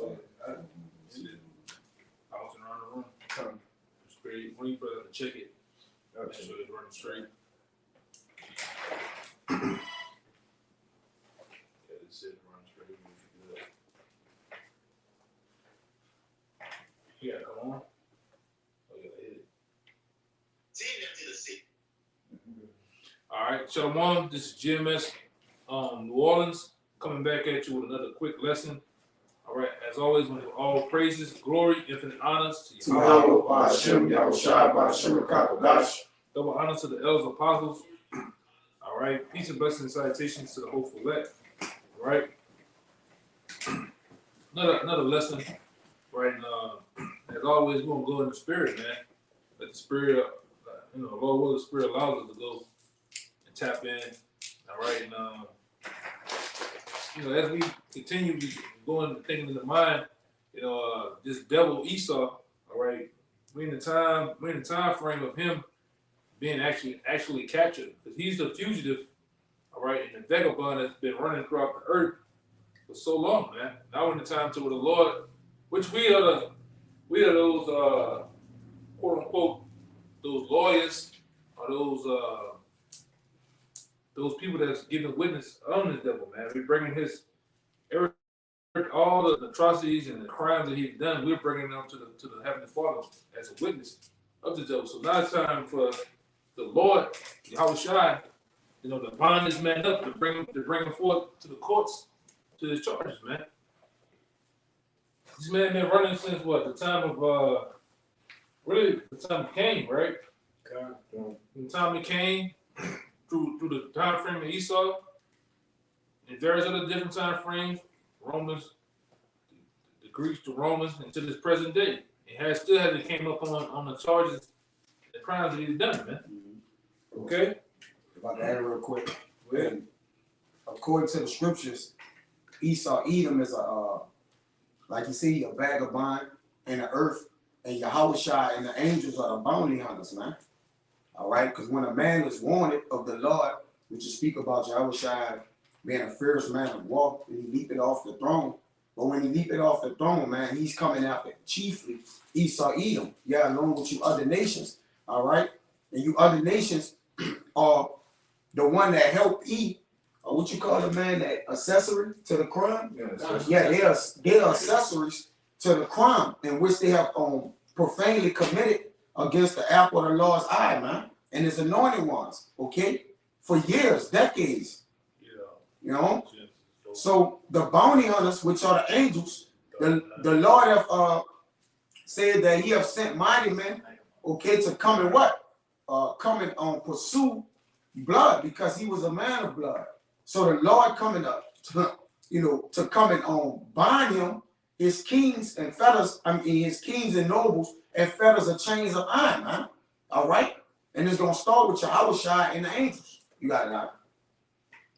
So I was around the room. Straight. When you put it, check it. Make sure it's running straight. Yeah, this is running straight. Yeah, come on. Oh, yeah, hit it. All right, Shalom. This is GMS New Orleans coming back at you with another quick lesson. All right, as always, we give all praises, glory, infinite honors to Yahweh, Hashem, Yahushua, Hashem, Kadosh. Double honor to the elders apostles. All right, peace and blessings and salutations to the hopeful elect. All right, another lesson. Right, as always, we're gonna go in the spirit, man. Let the spirit, Lord will, the spirit allows us to go and tap in. All right, and as we continue going thinking in the mind, this devil Esau. All right, we're in the time frame of him being actually captured, because he's the fugitive. All right, and the vagabond that's been running throughout the earth for so long, man. Now we're in the time to where the Lord, which we are those quote unquote those lawyers, or those people that's giving witness on this devil, man. We're bringing all the atrocities and the crimes that he's done. We're bringing them to the Heavenly Father as a witness of the devil. So now it's time for the Lord, Yahushua, to bind this man up, to bring him forth to the courts, to his charges, man. This man been running since what? The time of really the time of Cain, right? God. From the time of Cain through the time frame of Esau, and various other different time frames, Romans, the Greeks, the Romans, and to this present day. It still hasn't came up on the charges, the crimes that he's done, man. Mm-hmm. Okay? About to add real quick. When, according to the scriptures, Esau, Edom is like you see, a vagabond in the earth, and Yahushua and the angels are the bounty hunters, man. All right? Because when a man is wanted of the Lord, which you speak about Yahushua being a fierce man of war, and he leaped it off the throne. But when he leaped it off the throne, man, he's coming after chiefly Esau, Edom. Yeah, along with you other nations. All right? And you other nations are the one that help eat, or what you call the man, that accessory to the crime? Yeah, they are accessories to the crime in which they have profanely committed against the apple of the Lord's eye, man, and his anointed ones, okay? For years, decades. Yeah. So the bounty hunters, which are the angels, the Lord have said that he have sent mighty men, okay, to come and what? Come and pursue blood, because he was a man of blood. So the Lord coming up to come and bind him, his kings and fetters, his kings and nobles and fetters of chains of iron, man. All right? And it's gonna start with Yahushua and the angels. You got it out.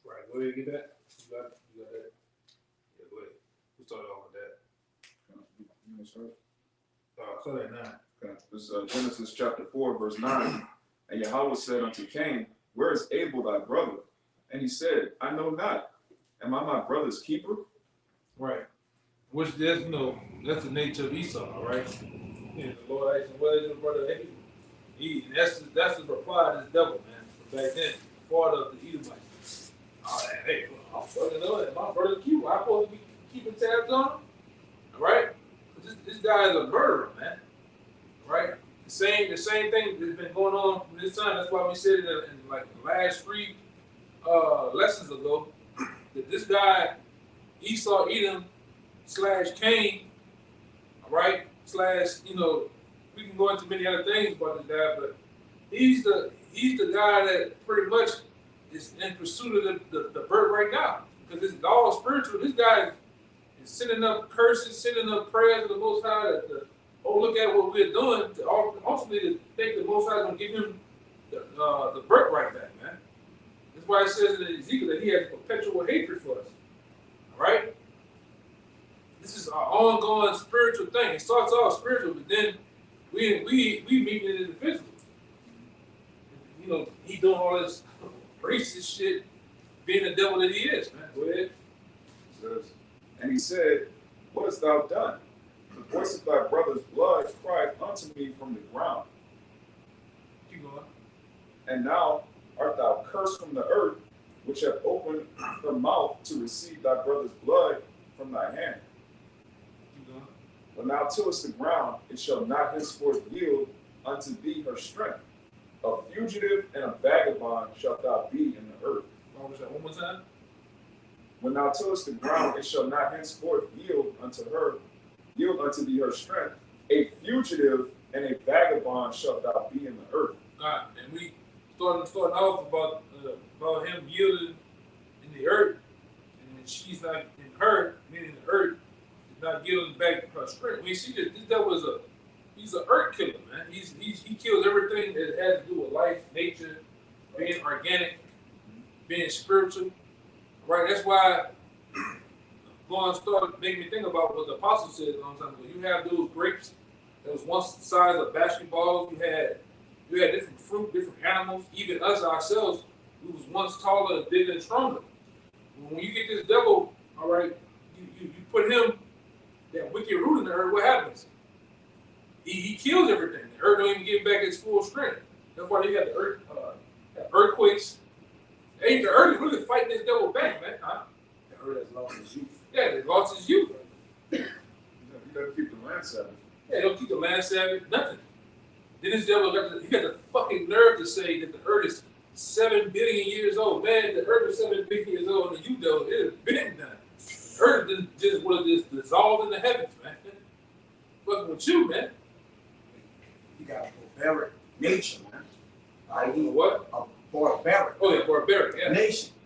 Right, go ahead and get that. You got that. Yeah, go ahead. We started off with that. Start at 9. Okay. This is Genesis chapter 4, verse 9. And Yahweh said unto Cain, where is Abel thy brother? And he said, I know not. Am I my brother's keeper? Right. Which that's the nature of Esau, right? And the Lord asked him, where is your brother Abel? That's the reply to this devil, man. From back then, part of the Edomites. Hey, I'm fucking know that my brother's keeper. I'm supposed to be keeping tabs on him. All right? This guy is a murderer, man. Right? The same thing that's been going on from this time. That's why we said it in like the last 3 lessons ago, that this guy, Esau, Edom / Cain, all right, / we can go into many other things about this guy, but he's the guy that pretty much is in pursuit of the birth right now, because it's all spiritual. This guy is sending up curses, sending up prayers to the Most High. Look at what we're doing. Ultimately, to think the Most High is going to give him the birth right back, man. That's why it says in Ezekiel that he has perpetual hatred for us. All right? This is an ongoing spiritual thing. It starts off spiritual, but then we meet it in the physical. He doing all this racist shit, being the devil that he is, man. Go ahead. And he said, what hast thou done? The voice of thy brother's blood cried unto me from the ground. Keep going. And now art thou cursed from the earth, which hath opened her mouth to receive thy brother's blood from thy hand. Keep going. When thou tillest the ground, it shall not henceforth yield unto thee her strength. A fugitive and a vagabond shalt thou be in the earth. What was that? One more time. When thou tillest the ground, it shall not henceforth yield unto thee her strength. A fugitive and a vagabond shalt thou be in the earth. God, and we starting off about him yielding in the earth, and she's not in her, meaning the earth is not yielding back her strength. We see that this devil is he's an earth killer, man. He kills everything that has to do with life, nature, being organic, being spiritual. Right? That's why going started making me think about what the apostle said a long time ago. You have those grapes that was once the size of basketballs. You had different fruit, different animals. Even us ourselves, we was once taller, bigger, and stronger. When you get this devil, all right, you put him, that wicked root in the earth, what happens? He kills everything. The earth don't even get back its full strength. That's why you have the earth, earthquakes. Hey, the earth is really fighting this devil back, man. Huh? The earth has lost its youth. Yeah, it lost its youth. You gotta keep the land Sabbath. Yeah, they don't keep the land Sabbath, nothing. Then this devil got the fucking nerve to say that the earth is 7 billion years old. Man, the earth is 7 billion years old, and you know it has been done. The earth just was just dissolved in the heavens, man. Fucking with you, man. You got a barbaric nature, man. What? A barbaric. Oh yeah, barbaric. Yeah.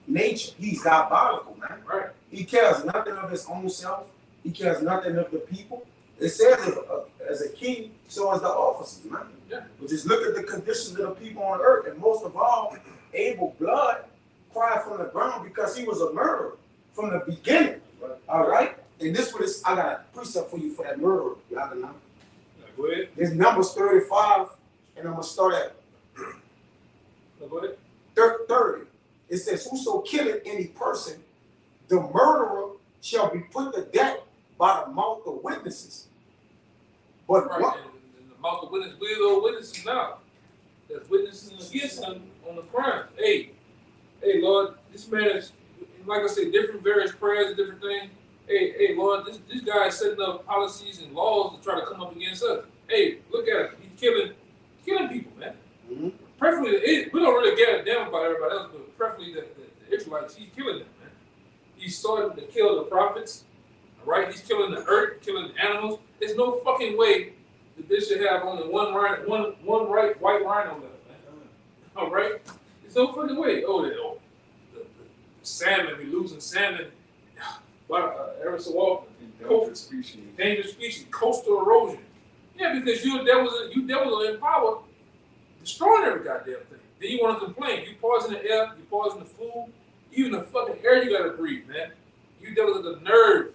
Nature. He's diabolical, man. Right. He cares nothing of his own self. He cares nothing of the people. It says as a king, so as the officers, man. Yeah. But just look at the conditions of the people on earth. And most of all, Abel's blood cried from the ground because he was a murderer from the beginning. All right? And this was, I got a precept for you for that murderer. Y'all can know. Go ahead. This Numbers 35, and I'm going to start at Go ahead. 30. It says, whoso killeth any person, the murderer shall be put to death by the mouth of witnesses. But Right. what? And the mouth of witnesses, we're those witnesses now. That's witnessing against him on the crime. Hey, Lord, this man is, like I said, different various prayers and different things. Hey, Lord, this guy is setting up policies and laws to try to come up against us. Hey, look at him. He's killing people, man. Mm-hmm. Preferably, we don't really get a damn about everybody else, but preferably the Israelites, he's killing them, man. He's starting to kill the prophets, all right? He's killing the earth, killing the animals. There's no fucking way that this should have only one right white rhino left, man. All right? There's no fucking way. The salmon, we losing salmon. Every so often. Endangered species. Dangerous species, coastal erosion. Yeah, because you devils are in power, destroying every goddamn thing. Then you want to complain. You poison the air, you poison the food, even the fucking air you gotta breathe, man. You devils are the nerve.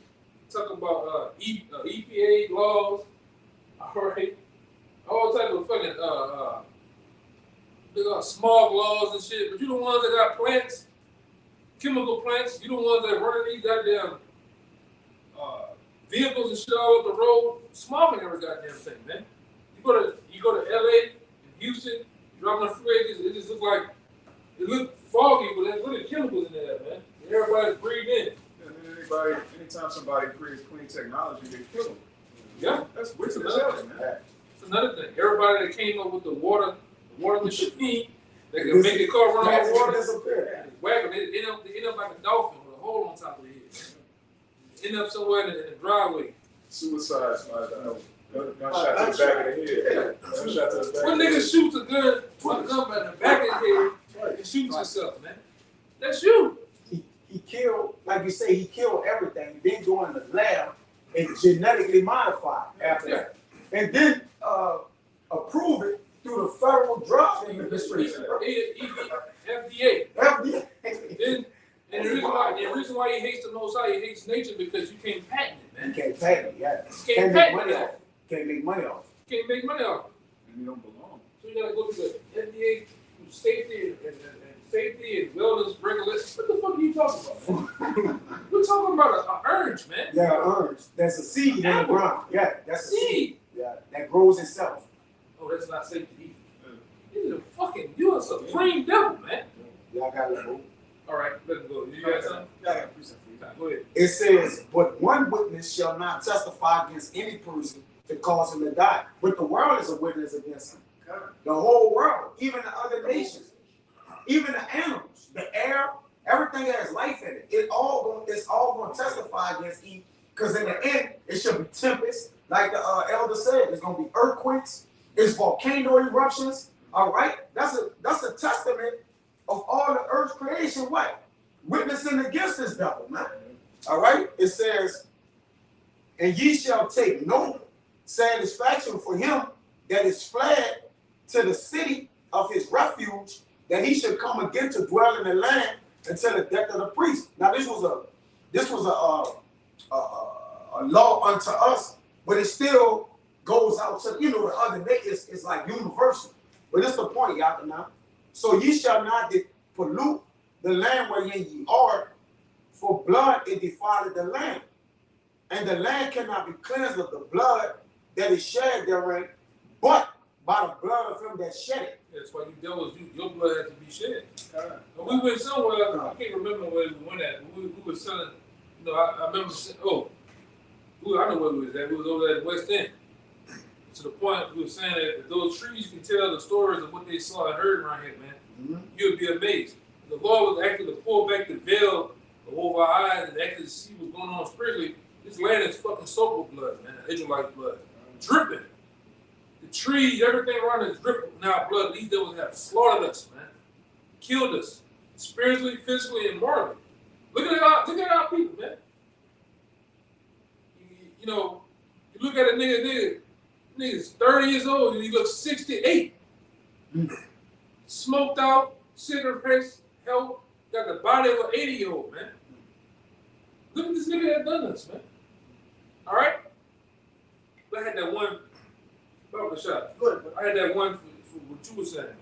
Talk about EPA laws, all right, all type of fucking smog laws and shit. But you the ones that got plants, chemical plants. You the ones that running these goddamn vehicles and shit all up the road, smogging every goddamn thing, man. You go to LA and Houston, you drive on the freeway, it just looks like it look foggy, but there's really chemicals in there, man. And everybody's breathing in. Anytime somebody creates clean technology, they kill them. Yeah, That's wicked That's as hell, another man. That's another thing. Everybody that came up with the water machine that can make the car run off water, wagon, they end up like a dolphin with a hole on top of the head. End up somewhere in the driveway. Suicide, gunshot to the back of the head. Gunshot to the back One of the nigga head. shoots a gun by the back of his head and shoots himself, man. That's you. He killed, like you say, he killed everything, then go in the lab and genetically modify after that. And then approve it through the Federal Drug Administration. FDA. FDA. And the reason why he hates the Most High, he hates nature because you can't patent it, You man. can't patent it, yeah. You can't patent it. Can't make money off. You can't make money off it. And you don't belong. So you gotta go to the FDA, through safety and safety and wellness regulations. What the fuck are you talking about, man? We're talking about an orange, man. Yeah, orange. That's a seed in the Apple. ground. Yeah, that's a seed. Seed. Yeah, that grows itself. Oh, that's not safe to eat. You're a fucking, you're a supreme devil, man. Y'all got it. All right, let's go. You got something? Yeah. Go ahead. It says, but one witness shall not testify against any person to cause him to die. But the world is a witness against him. The whole world, even the other nations, even the animals, the air, everything that has life in it. It's all going to testify against Eve. Because in the end, it should be tempests, like the elder said. It's going to be earthquakes. It's volcano eruptions. All right, that's a testament of all the earth's creation. What? Witnessing against this devil, man. All right, it says, and ye shall take no satisfaction for him that is fled to the city of his refuge, that he should come again to dwell in the land until the death of the priest. Now this was a law unto us, but it still goes out to the other nations. It's like universal. But it's the point, y'all know. So ye shall not pollute the land wherein ye are, for blood it defileth the land, and the land cannot be cleansed of the blood that is shed therein, but by the blood of him that shed it. That's why you devils, your blood has to be shed. And we went somewhere, I can't remember where we went at. We were selling, I remember, I know where we was at. We was over there at West End. To the point, we were saying that those trees can tell the stories of what they saw and heard around here, man. Mm-hmm. You'd be amazed. The Lord was actually to pull back the veil over our eyes and actually see what's going on spiritually. This land is fucking soaked with blood, man. Israelite blood. Dripping. The trees, everything around us is dripping with our blood. These devils have slaughtered us, man. Killed us. Spiritually, physically, and morally. Look at our people, man. You look at a nigga's 30 years old and he looks 68. Smoked out, cigarette face, health, got the body of an 80-year-old, man. Look at this nigga that done this, man. All right? I had that one, shot. I had that one for what you were saying.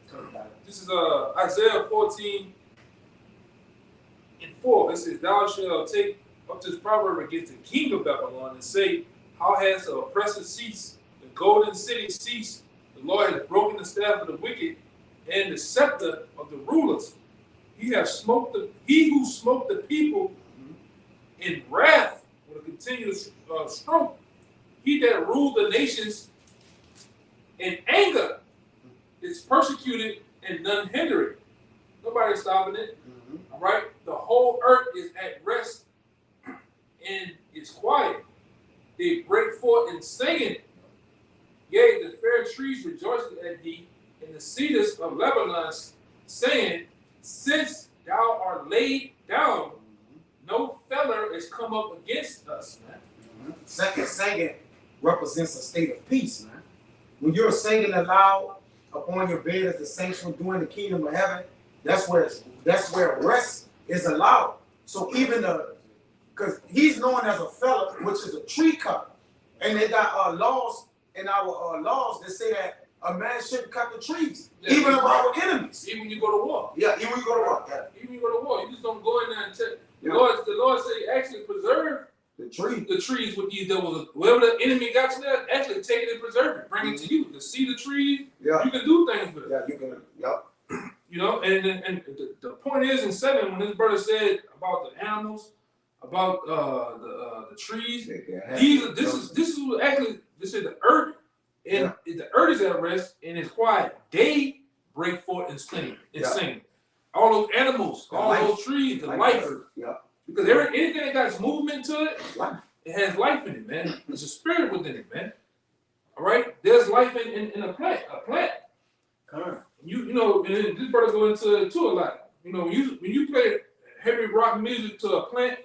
This is Isaiah 14:4. It says, thou shalt take up this proverb against the king of Babylon and say, how has the oppressor ceased? The golden city ceased. The Lord has broken the staff of the wicked and the scepter of the rulers. He who smote the people in wrath with a continuous stroke. He that ruled the nations in anger is persecuted and none hinder it. Nobody's stopping it. Mm-hmm. All right? The whole earth is at rest and it's quiet. They break forth in singing. Yea, the fair trees rejoice at thee, and the cedars of Lebanon, saying, since thou art laid down, no feller has come up against us, man. Mm-hmm. Second, singing represents a state of peace, man. When you're singing aloud upon your bed as the saints will do in the kingdom of heaven, that's where rest is allowed. So even because he's known as a fella, which is a tree cutter, and they got laws in our laws that say that a man shouldn't cut the trees, even of our enemies. Even when you go to war. Yeah, even when you go to war. Yeah. Even when you go to war, you just don't go in there and tell. The Lord said, actually preserve the trees with these devils. Wherever the enemy got you there, actually take it and preserve it. Bring it to you. To see the trees, you can do things with it. Yeah, you can. Yep. And the point is in 7, when this brother said about the animals, about the trees, this is what actually this is the earth, and the earth is at rest and it's quiet. They break forth and sing. All those animals, all those trees, the life. Yeah. Because anything that got movement to it, it has life in it, man. There's a spirit within it, man. All right? There's life in a plant. And this brother go into it too a lot. When you play heavy rock music to a plant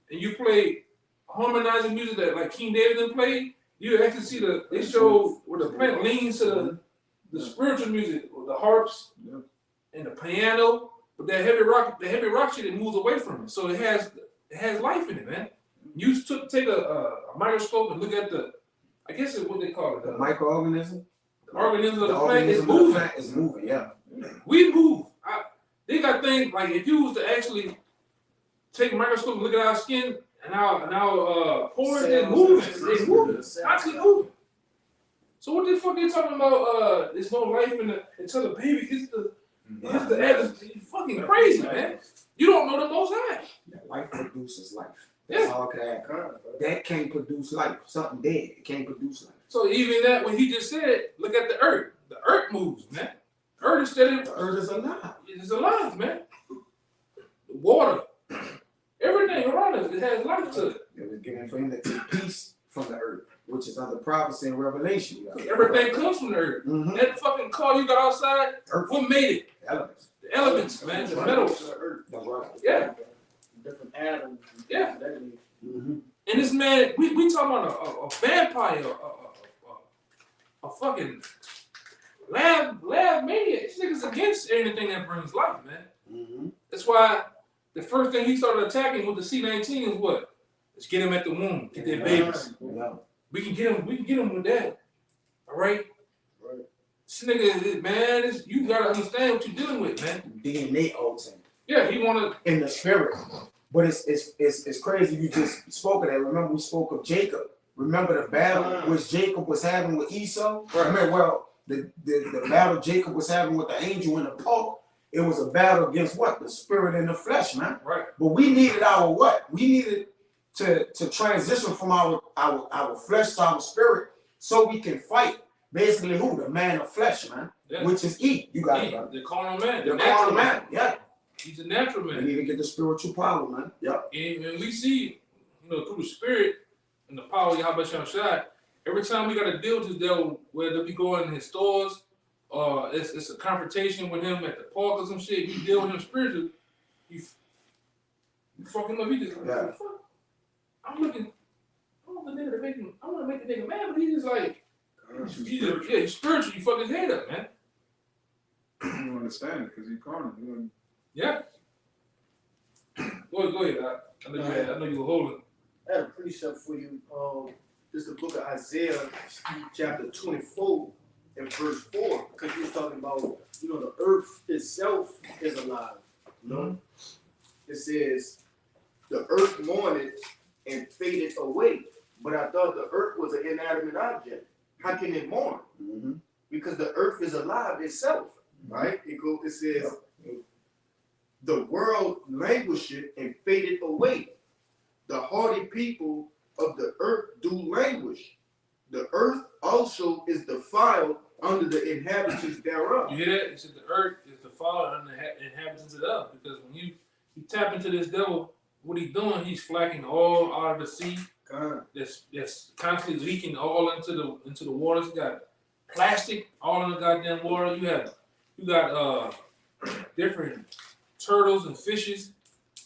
and you play harmonizing music that like King David played, you actually see they show where the plant leans to the spiritual music, or the harps and the piano. But the heavy rock shit, it moves away from it. So it has life in it, man. You take a microscope and look at I guess it's what they call it. The microorganism? The organism of the plant is moving. Is moving, yeah. We move. They got things like if you was to actually take a microscope and look at our skin and our pores, they're moving. They're moving. Actually moving. So what the fuck are you talking about? There's no life until the baby hits the egg. It's fucking crazy, man. You don't know the Most High. Life produces life. That's all I can add. That can't produce life. Something dead. It can't produce life. So even that, when he just said, look at the earth. The earth moves, man. The earth is steady. The earth is alive. It is alive, man. The water, everything around us, it has life to it. It was given for him to take peace from the earth, which is under prophecy and revelation. Everything comes from the earth. Mm-hmm. That fucking car you got outside, Earth. what made it? Elements. The elements, man. The metals. That's right. Yeah. Different atoms. Yeah. Mm-hmm. And this man, we talking about a vampire, a fucking lab maniac. This nigga's against anything that brings life, man. Mm-hmm. That's why the first thing he started attacking with the C-19 is what? Let's get him at the womb, get their babies. Yeah. We can get him with that. All right? Right. This nigga, man, you gotta understand what you're dealing with, man. DNA altered Yeah, he wanna. in the spirit. But it's crazy you just spoke of that. Remember we spoke of Jacob. Remember the battle which Jacob was having with Esau? Right. Remember, the battle Jacob was having with the angel in the park, it was a battle against what? The spirit and the flesh, man. Right. But we needed our what? We needed to transition from our flesh to our spirit so we can fight. Basically who? The man of flesh, man. Yeah. Which is Eve. You got it, The carnal man. the carnal man. Yeah. He's a natural We man. need to get the spiritual power, man. Yeah. And we see, through the spirit and the power of Yahweh Shai, every time we got to deal with this devil, whether we go in his stores or it's a confrontation with him at the park or some shit, you deal with him spiritually, you fuck him up. He just like, Yeah. what the fuck? I want to make the nigga mad, but he's just like, he's spiritual. You fuck his head up, man. You don't understand it because you carnal. Yeah. Go ahead. I know you were holding. I had a precept for you. This is the book of Isaiah, chapter 24 and verse 4, because you was talking about, the earth itself is alive. It says, the earth mourned and faded away, but I thought the earth was an inanimate object. How can it mourn? Mm-hmm. Because the earth is alive itself, right? It says, the world languished and faded away. The hardy people of the earth do languish. The earth also is defiled under the inhabitants thereof. You hear that? It said the earth is defiled under the inhabitants thereof. Because when you tap into this devil, what he's doing, he's flacking all out of the sea. That's constantly leaking all into the waters. You got plastic all in the goddamn water. You got different turtles and fishes.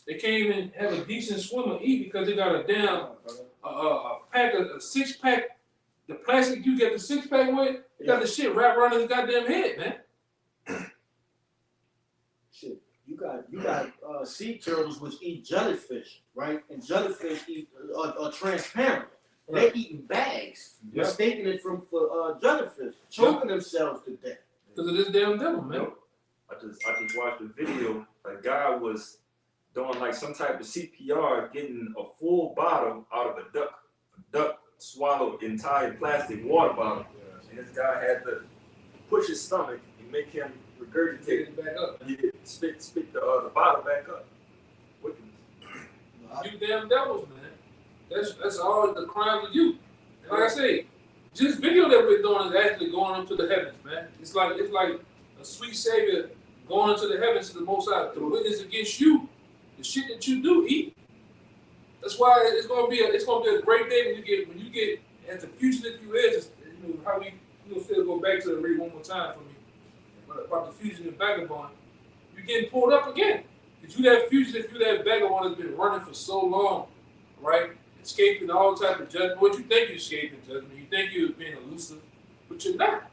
They can't even have a decent swim or eat because they got a damn pack of a 6-pack. The plastic you get the 6-pack with, you got the shit wrapped around his goddamn head, man. Shit, you got sea turtles which eat jellyfish, right? And jellyfish are transparent. They're eating bags, mistaking it for jellyfish, choking themselves to death. Because of this damn devil, man. I just watched a video. A guy was doing like some type of CPR, getting a full bottle out of a duck. A duck swallowed entire plastic water bottle, and this guy had to push his stomach and make him regurgitate Take it back up. He could spit the bottle back up. Wickedness. You damn devils, man. That's all the crimes of you. And like I say, this video that we're doing is actually going up to the heavens, man. It's like a sweet savior going into the heavens to the Most High to witness against you, the shit that you do eat. That's why it's gonna be a great day when you get as the fugitive you is. How we still go back to the read one more time for me about the fugitive vagabond. You're getting pulled up again. Because you that fugitive, you that vagabond that's been running for so long, right? Escaping all type of judgment. What you think you're escaping judgment? You think you're being elusive, but you're not.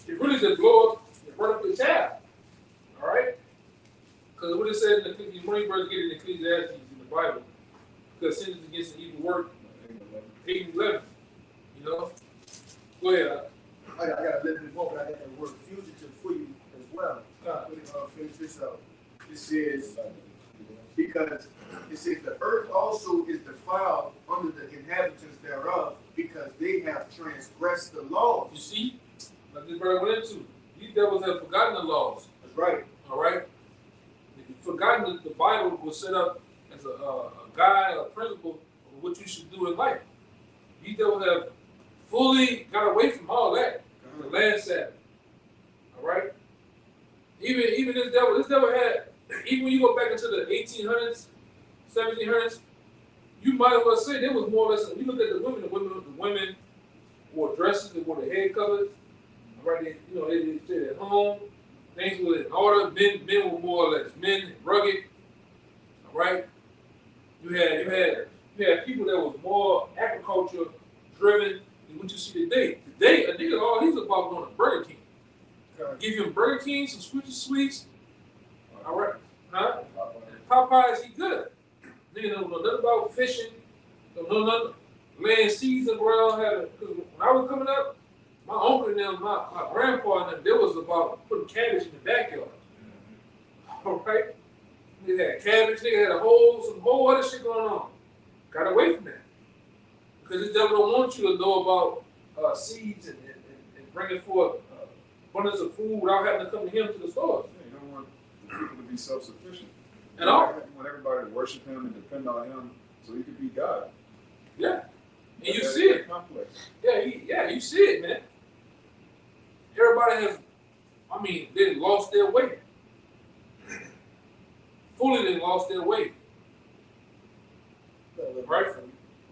You're really just blow up and run up your tab. All right? Because what it said in the money verse get in Ecclesiastes in the Bible, because sin is against the evil work, 8 and 11. Go ahead. I got a little bit more, but I got that word fugitive for you as well. Let me finish this out. It says, because it says the earth also is defiled under the inhabitants thereof, because they have transgressed the laws. You see, like this brother went into, these devils have forgotten the laws. That's right. All right, they've forgotten that the Bible was set up as a guide, a principle of what you should do in life. These devils have fully got away from all that. The land Sabbath. All right. Even this devil had. Even when you go back into the 1800s, 1700s, you might as well say there was more or less. When you look at the women wore dresses, they wore their head covers. All right, they stayed at home. Things were in order. Men were more or less rugged. All right. You had people that was more agriculture driven than what you see today. Today, a nigga, all he's about going to Burger King. Give him Burger King, some sweets. All right, huh? Popeyes, he good. Nigga don't know nothing about fishing. Don't know nothing. Laying seeds around. Because when I was coming up, my uncle and them, my grandpa and them, they was about putting cabbage in the backyard. All right? They had cabbage, nigga had some whole other shit going on. Got away from that. Because this devil don't want you to know about seeds and bringing forth abundance of food without having to come to him to the stores. Yeah, you don't want people to be self-sufficient. At all. You want everybody to worship him and depend on him so he can be God. Yeah. And you see it. Complex. Yeah, you see it, man. Everybody they lost their way. Fully they lost their way. Right?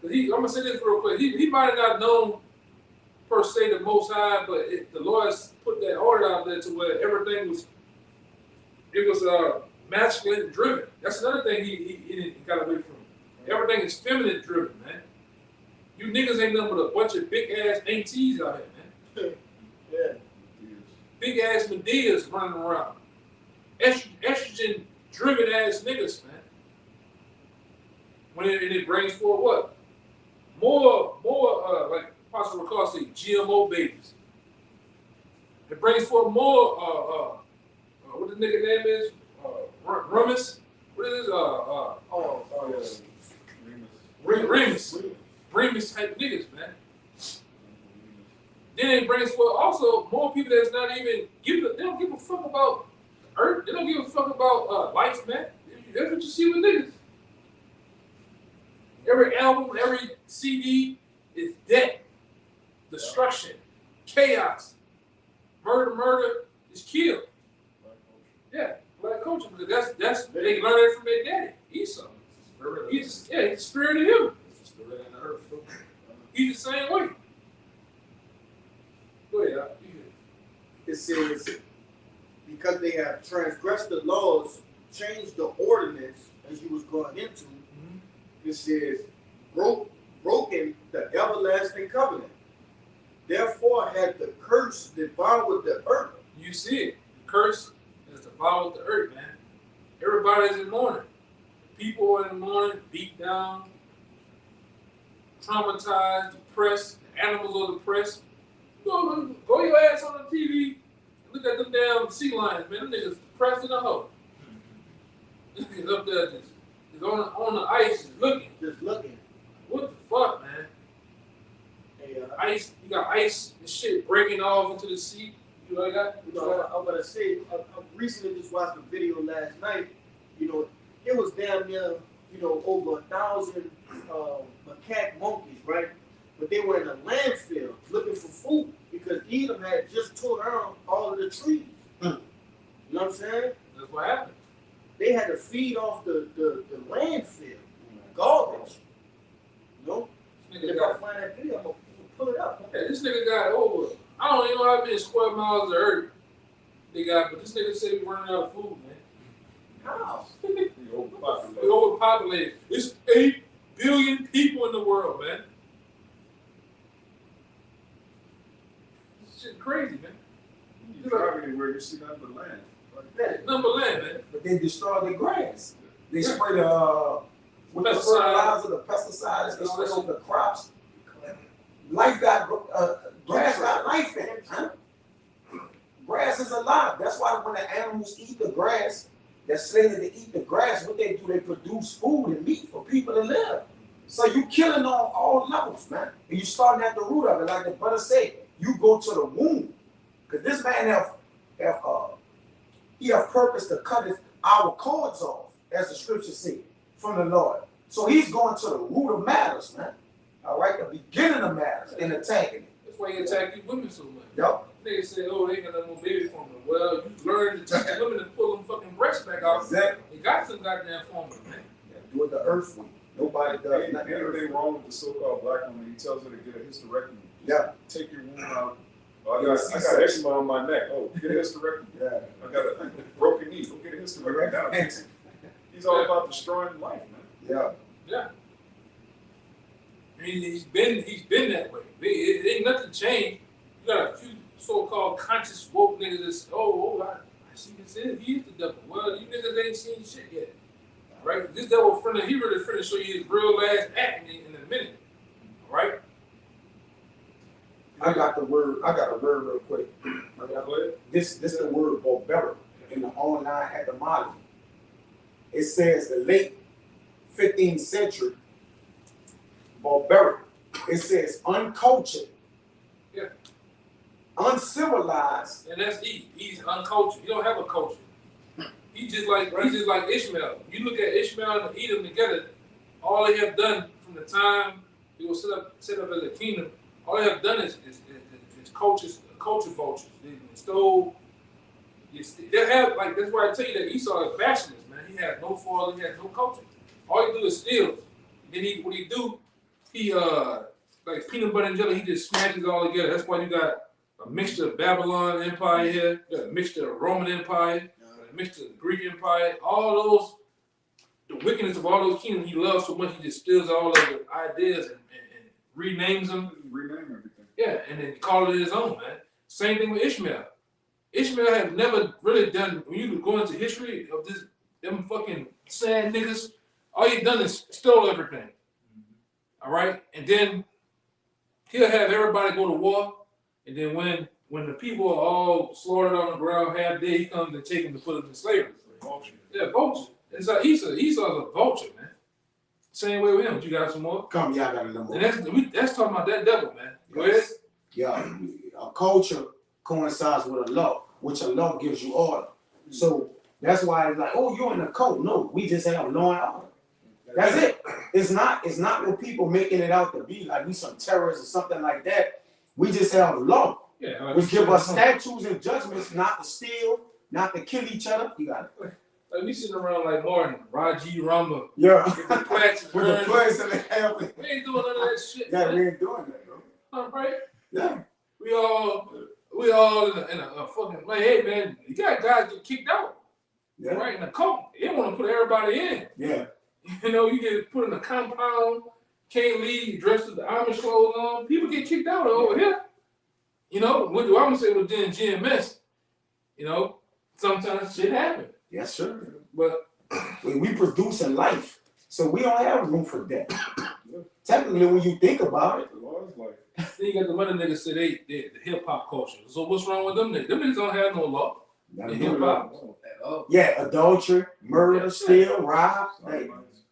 I'm going to say this real quick. He might have not known per se the Most High, but the Lord put that order out there to where everything was masculine driven. That's another thing he got away from. Everything is feminine driven, man. You niggas ain't nothing but a bunch of big ass aunties out here, man. Yeah. Big ass Medeas running around. Estrogen driven ass niggas, man. It brings forth what? More like Pastor Ricard said, GMO babies. It brings forth more what the nigga name is? Remus. What is this? Remus type niggas, man. Then it brings forth also more people that's not even they don't give a fuck about earth. They don't give a fuck about life, man. That's what you see with niggas. Every album, every CD is death, destruction, chaos, murder is killed. Yeah, black culture, because that's they learned it from their daddy, Esau. He's the spirit of him. He's the same way. Go ahead. It says, because they have transgressed the laws, changed the ordinance, as you was going into, it says, broken the everlasting covenant. Therefore had the curse devoured the earth. You see it. The curse has devoured the earth, man. Everybody's in mourning. People are in mourning, beat down, traumatized, depressed. The animals are depressed. Go your ass on the TV and look at them damn sea lions, man. Them niggas depressed in the hole. Niggas up there just on the ice, just looking. What the fuck, man? Hey, ice, you got ice and shit breaking off into the sea. You know what I got? I'm gonna say, I recently just watched a video last night. It was damn near, over 1,000 macaque monkeys, right? But they were in a landfill looking for food because Edom had just tore down all of the trees. You know what I'm saying? That's what happened. They had to feed off the landfill, garbage. If I find that video, I'm gonna pull it up. Yeah, this nigga got over. I don't even know how many square miles of earth they got, but this nigga said we running out of food, man. How? We overpopulated. It's 8 billion people in the world, man. This shit crazy, man. You drive anywhere, you see nothing but land. Nothing but land, man. But they destroy the grass. They spray with the pesticides, they spray over the crops. Life got grass got life in it, huh? Grass is alive. That's why when the animals eat the grass, they're slated to eat the grass. What they do, they produce food and meat for people to live. So you killing on all levels, man. And you starting at the root of it, like the brother said. You go to the womb, because this man have purpose to cut our cords off, as the scripture said, from the Lord. So he's going to the root of matters, man. All right, the beginning of matters and attacking it. That's why you attack these women so much. Yep. Niggas say, oh, they ain't got no more baby formula. Well, you learn to teach the women to pull them fucking breasts back out. Exactly. They got some goddamn formula, man. Yeah, do it the earth way. Nobody does Ain't nothing. anything wrong with the so-called black woman. He tells her to get a hysterectomy. Yeah. Take your womb out. Oh, I got eczema on my neck. Oh, get a hysterectomy. Yeah. I got a broken knee. Go get a hysterectomy now. He's all about destroying life, man. Yeah. Yeah. I mean, he's been that way. It ain't nothing changed. You got a few so-called conscious woke niggas that's, I see this is, he is the devil. Well, you niggas ain't seen shit yet. Right? This devil friend, he really finna show you his real last act in a minute. All right? I got a word real quick. This is the word barbaric in the online etymology. It says the late 15th century barbaric. It says uncultured. Yeah. Uncivilized. And that's E. He's uncultured. He don't have a culture. He's just like Ishmael. You look at Ishmael and Edom together, all they have done from the time he was set up as a kingdom, all they have done is culture vultures. They stole. They have, like, that's why I tell you that Esau is bachelorless, man. He has no father, he has no culture. All he do is steal. Then what he do, he like peanut butter and jelly, he just smashes it all together. That's why you got a mixture of Babylon Empire here, you got a mixture of Roman Empire, a mixture of Greek Empire, all those, the wickedness of all those kingdoms he loves so much, he just steals all of the ideas and renames them. Rename everything. Yeah, and then call it his own, man. Same thing with Ishmael. Ishmael has never really done, when you go into history of them fucking sad niggas, all he done is stole everything. All right? And then he'll have everybody go to war, and then when the people are all slaughtered on the ground, half dead, he comes and take them to put them in slavery. Vulture. Yeah, vulture. It's like Esau's a vulture, man. Same way with him. You got some more? Come, y'all got a little more. And that's talking about that devil, man. Go ahead. Yeah, a culture coincides with a law, which a law gives you order. So that's why it's like, oh, you're in a cult. No, we just have law and order. That's it. It's not what people making it out to be, like we some terrorists or something like that. We just have law. Yeah, like Which give us statutes and judgments not to steal, not to kill each other. You got it. Like we sitting around like Martin, Raji Rama, Yeah. with the plaques With the burned. place and the helmet. We ain't doing none of that shit. Yeah, man. we ain't doing that, bro. All right? Yeah. We all in a fucking, like, hey man, you got guys get kicked out. Yeah. Right? In a cult. They want to put everybody in. Yeah. You know, you get put in a compound, can't leave, dressed with the Amish clothes on. People get kicked out over here. You know, what do I want to say within GMS? You know, sometimes shit happens. Yes, sir. But We produce in life, so we don't have room for that. Technically, when you think about it, The law is life. then you got the other niggas say they the hip hop culture. So what's wrong with them niggas? Them niggas don't have no law. gotta In do it. hip-hop. Yeah, adultery, murder, Yeah. steal, rob.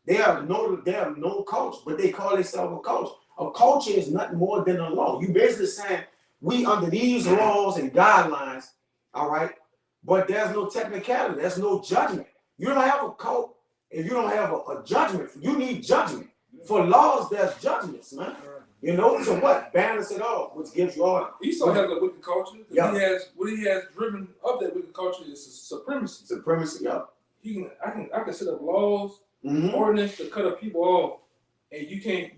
They have no culture, but they call themselves a culture. A culture is nothing more than a law. You basically saying we under these laws and guidelines, all right, but there's no technicality, there's no judgment. You don't have a cult if you don't have a judgment. You need judgment. For laws, there's judgments, man. You know, so what? Balance it all, which gives you order. Esau has a wicked culture. Yeah. What he has driven of that wicked culture is supremacy. Supremacy, yeah. I can set up laws, Mm-hmm. ordinance to cut up people off, and you can't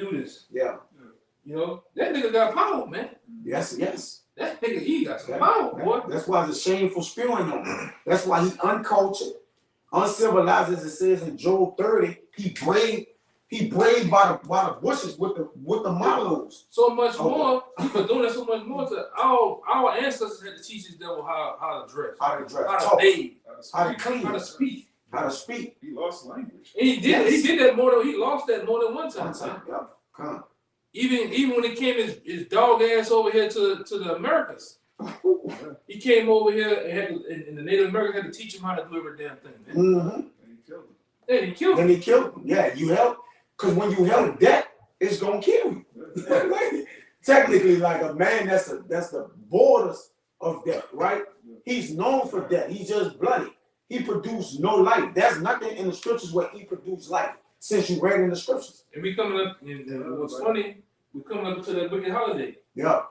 do this. Yeah. You know that nigga got power, man. Yes, yes. That nigga he got some Yeah. power, boy. That's why it's a shameful spewing on him. That's why he uncultured, uncivilized, as it says in Job 30. He braved by the bushes with the mallows. So much Okay. more. He was doing that so much more to our ancestors had to teach this devil how to dress, How to dress, how to talk, bathe, how to clean, how to speak. how to speak. He lost language. And he did that more than he lost that more than one time. Yeah. Come on. Even when he came his dog ass over here to the Americas, He came over here and had to, and the Native Americans had to teach him how to do every damn thing, man. Mm-hmm. And he killed him. And he killed Then him. he killed him. Yeah, you help, because when you help debt, it's gonna kill you. Technically, like a man that's the borders of death, right? He's known for death. He's just bloody. He produced no life. There's nothing in the scriptures where he produced life. Since you read in the scriptures. And we coming up, and what's funny, we coming up to that wicked holiday. Yeah.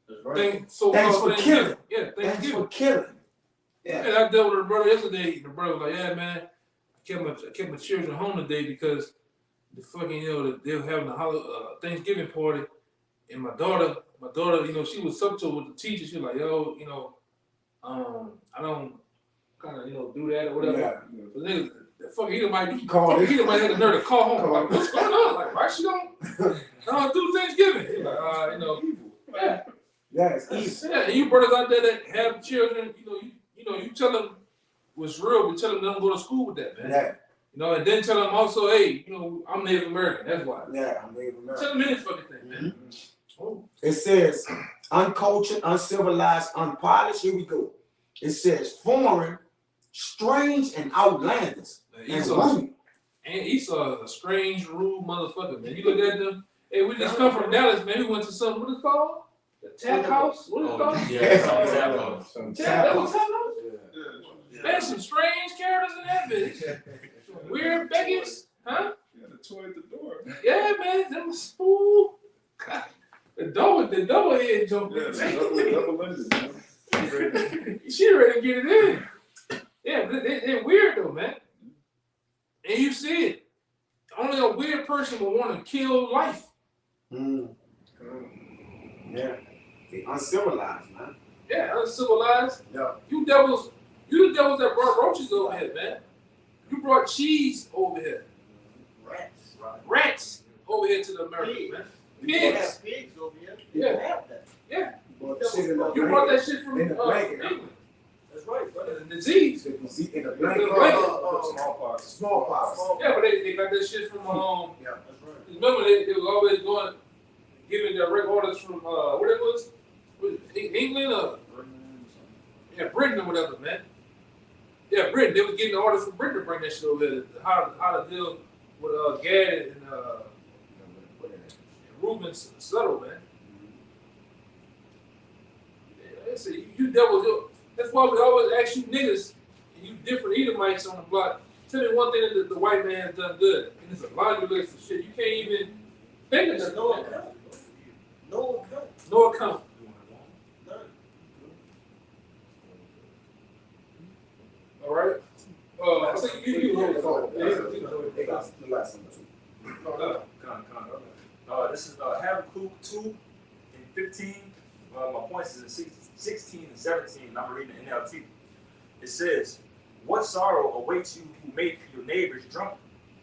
That's right. Thanks for killing. Yeah, Thanks Thanksgiving. for killing. Yeah. And I dealt with a brother yesterday, and the brother was like, yeah, man, I kept my children home today because the fucking, they were having a Thanksgiving party, and my daughter, she was subtle with the teacher. She was like, yo, I don't kind of, do that or whatever. Yeah. But nigga, the fucking he might Call have the nerve to call home. Like, what's going on? Like, why she don't do Thanksgiving? He's like, yeah. Yeah, it's easy. Yeah, and you brothers out there that have children, you tell them what's real, but tell them don't go to school with that, man. Yeah. And then tell them also, hey, I'm Native American. That's why. Yeah, I'm Native American. Tell them any fucking thing, man. Oh. It says uncultured, uncivilized, unpolished. Here we go. It says foreign, strange, and outlandish. And rude. And Esau is a strange, rude motherfucker, man. You look at them. Hey, we just come from Dallas, man. We went to what is it called? The Tap House? What is it called? That was Tap House? There's some strange characters in that bitch. Weird Beckys, huh? Yeah, the toy at the door. Yeah, man. That was ooh. God. The double head joke. Yeah, double-ended, man. She ready to get it in. Yeah, they're weird though, man. And you see it. Only a weird person would want to kill life. Yeah. They uncivilized, man. Yeah, uncivilized. Yeah. You the devils that brought roaches over here, man. You brought cheese over here. Rats over here to the Americans, man. Pigs. Pigs over here. Yeah. Yeah. You You brought that shit from in the blanket, England. That's right, brother. The disease. You see in the The blanket. Smallpox. Smallpox. Yeah, but they got that shit from Yeah. That's right. remember they was always going giving direct orders from where it was England or Britain or whatever, man. Yeah, Britain. They was getting orders from Britain to bring that shit over here. How to deal with Gad and Reuben Subtle, man. Yeah, they say you devils. That's why we always ask you niggas and you different Edomites on the block. Tell me one thing that the white man has done good. And it's a laundry list of shit. You can't even think of There's that. no account. No account. No account. None. All right. I think you hold it on. They got the last one too. This is Habakkuk 2 and 15. My points is in 16 and 17, and I'm reading the NLT. It says, what sorrow awaits you who make your neighbors drunk?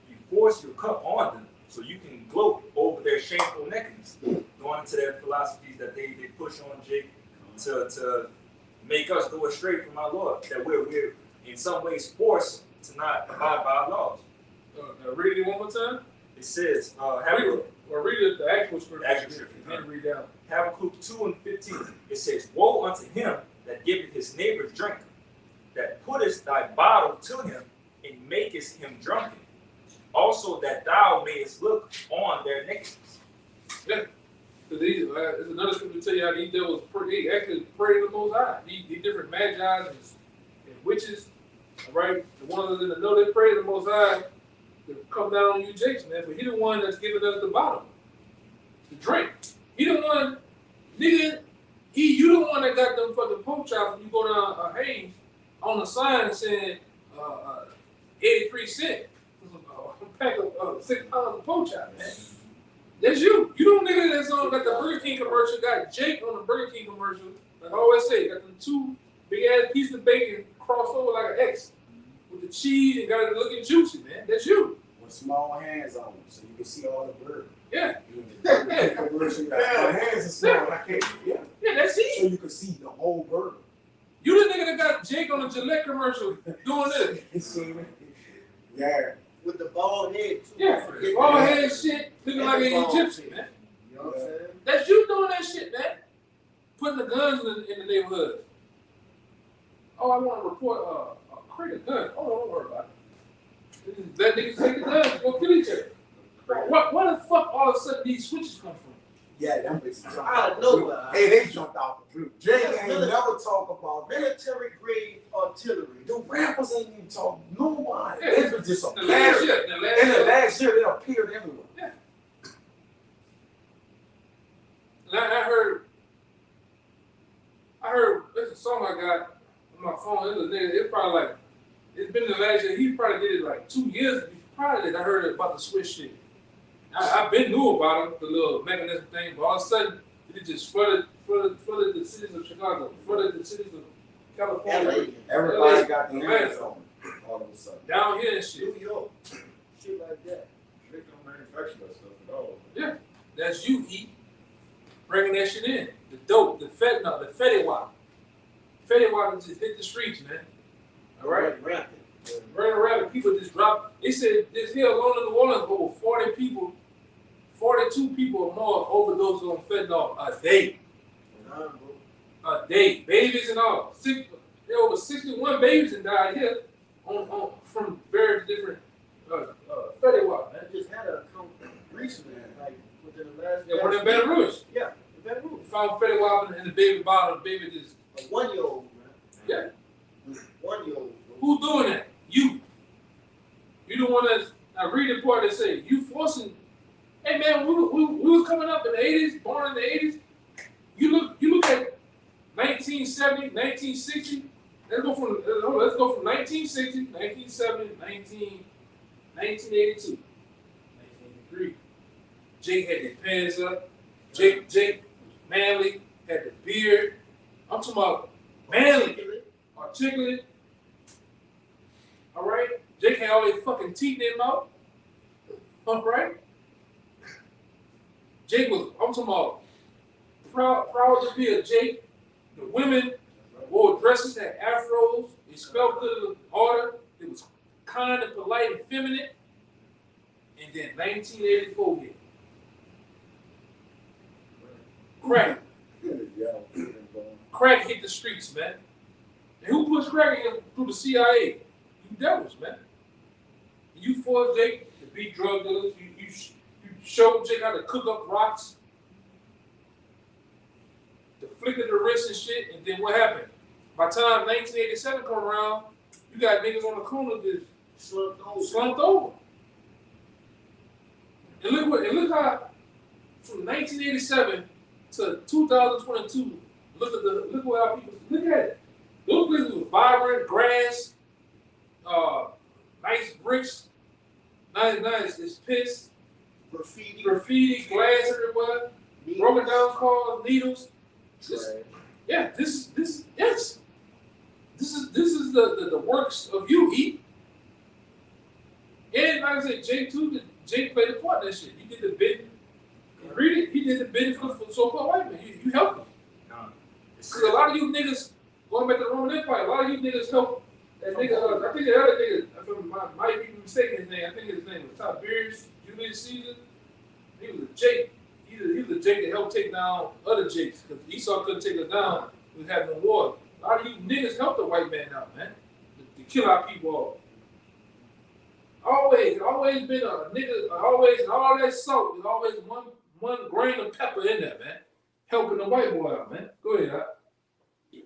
You force your cup on them so you can gloat over their shameful nakedness. Going into their philosophies that they push on Jake to make us go astray from our Lord, that we're in some ways forced to not abide by our laws. Read it one more time. It says, Read it, the actual scripture. Actual scripture. Then read down. Habakkuk 2 and 15. It says, woe unto him that giveth his neighbor drink, that puttest thy bottle to him, and makest him drunken. Also that thou mayest look on their nakedness. Yeah. Because there's another scripture to tell you how these devils they actually pray to the Most High. These different magi's and witches, all right? The ones that know they pray to the Most High to come down on you, Jason, man. But he the one that's giving us the bottle, the drink. He the one, nigga. You the one that got them fucking pork chops when you go down Haynes on the sign saying 83 cents. A pack of 6 pounds of pork chop, man. That's you. You don't nigga that's on got the Burger King commercial, got Jake on the Burger King commercial. Like I always say, got them 2 big ass pieces of bacon crossed over like an X with the cheese and got it looking juicy, man. That's you. With small hands on them so you can see all the bird. Yeah. My hands are small. I can't. Yeah. Yeah, that's So it. you can see the whole bird. You the nigga that got Jake on the Gillette commercial doing this. Yeah. With the bald head, too. Yeah. All head shit looking like an Egyptian, man. You know what I'm saying? That's you doing that shit, man. putting the guns in the neighborhood. Oh, I want to report a crate of guns. Oh, don't worry about it. Let niggas take the guns and go kill each other. Where the fuck all of a sudden these switches come from? Yeah, them bitches jumped Out of the blue. nowhere. Hey, they jumped out the blue. Jay Yeah, ain't military- never talk about that. Military grade artillery. The rappers ain't even talk nobody. Yeah. They just The last appeared. year, In the last year, they appeared everywhere. and I heard there's a song I got on my phone. It was a nigga. It's probably like it's been the last year. He probably did it like 2 years prior to that. I heard about the switch shit. I've been knew about it, the little mechanism thing, but all of a sudden it just flooded the cities of Chicago, flooded the cities of California, Everybody got the LA, hands on it all of a sudden. down here and shit. New York. Shit like that. They don't manufacture that stuff at all. That's you, E. Bringing that shit in. The dope, the fentanyl, the Fetty Wap. Fetty Wap just hit the streets, man. All right? Rampant. Running around and people just dropped. They said this here alone in New Orleans, over 40 people, 42 people or more overdosed on fentanyl a day. A day. Babies and all. There were over 61 babies that died here from various different Fetty Wap, man. I just had a come recently, like within the last. Yeah, one in Baton Rouge. Yeah, in Baton Rouge. Found Fetty Wap in the baby bottle. The baby just. A 1-year-old, man. Yeah. 1-year-old. Who doing that? You. You the one that's. I read the part that say you forcing. Hey man, we was coming up in the 80s, born in the 80s. You look at 1970, 1960. Let's go from 1960, 1970, 1982, 1983. Jake had his pants up. Jake manly, had the beard. I'm talking about manly, articulate. All right, Jake had all his fucking teeth in his mouth. All right. Jake was, I'm talking about proud to be a Jake. The women wore dresses, had afros. It smelled good in the order. It was kind and polite and feminine. And then 1984 hit. Crack. Crack hit the streets, man. And who pushed crack in through the CIA? You devils, man. You forced Jake to be drug dealers. You showed Jake how to cook up rocks, to flicker the wrist and shit, and then what happened? By the time 1987 come around, you got niggas on the corner just slumped over. And look how from 1987 to 2022, look what our people look at it. Those places was vibrant, grass, nice bricks, nice, it's piss. Graffiti, glass everywhere, broken down cars, needles. This is the works of you, E. And like I said, Jake too. Jake played a part in that shit. He did the bidding. Read it. He did the bidding for the so-called white man. You helped him. Because a lot of you niggas going back to the Roman Empire. A lot of you niggas helped that nigga. I think the other nigga. I might be mistaken his name. I think his name was Tiberius Julius Caesar. He was a Jake. He was a Jake that helped take down other Jakes. Because Esau couldn't take us down. We had no war. A lot of you niggas helped the white man out, man. To kill our people off. Always been a nigga, always, and all that salt, there's always one grain of pepper in there, man. Helping the white boy out, man. Go ahead,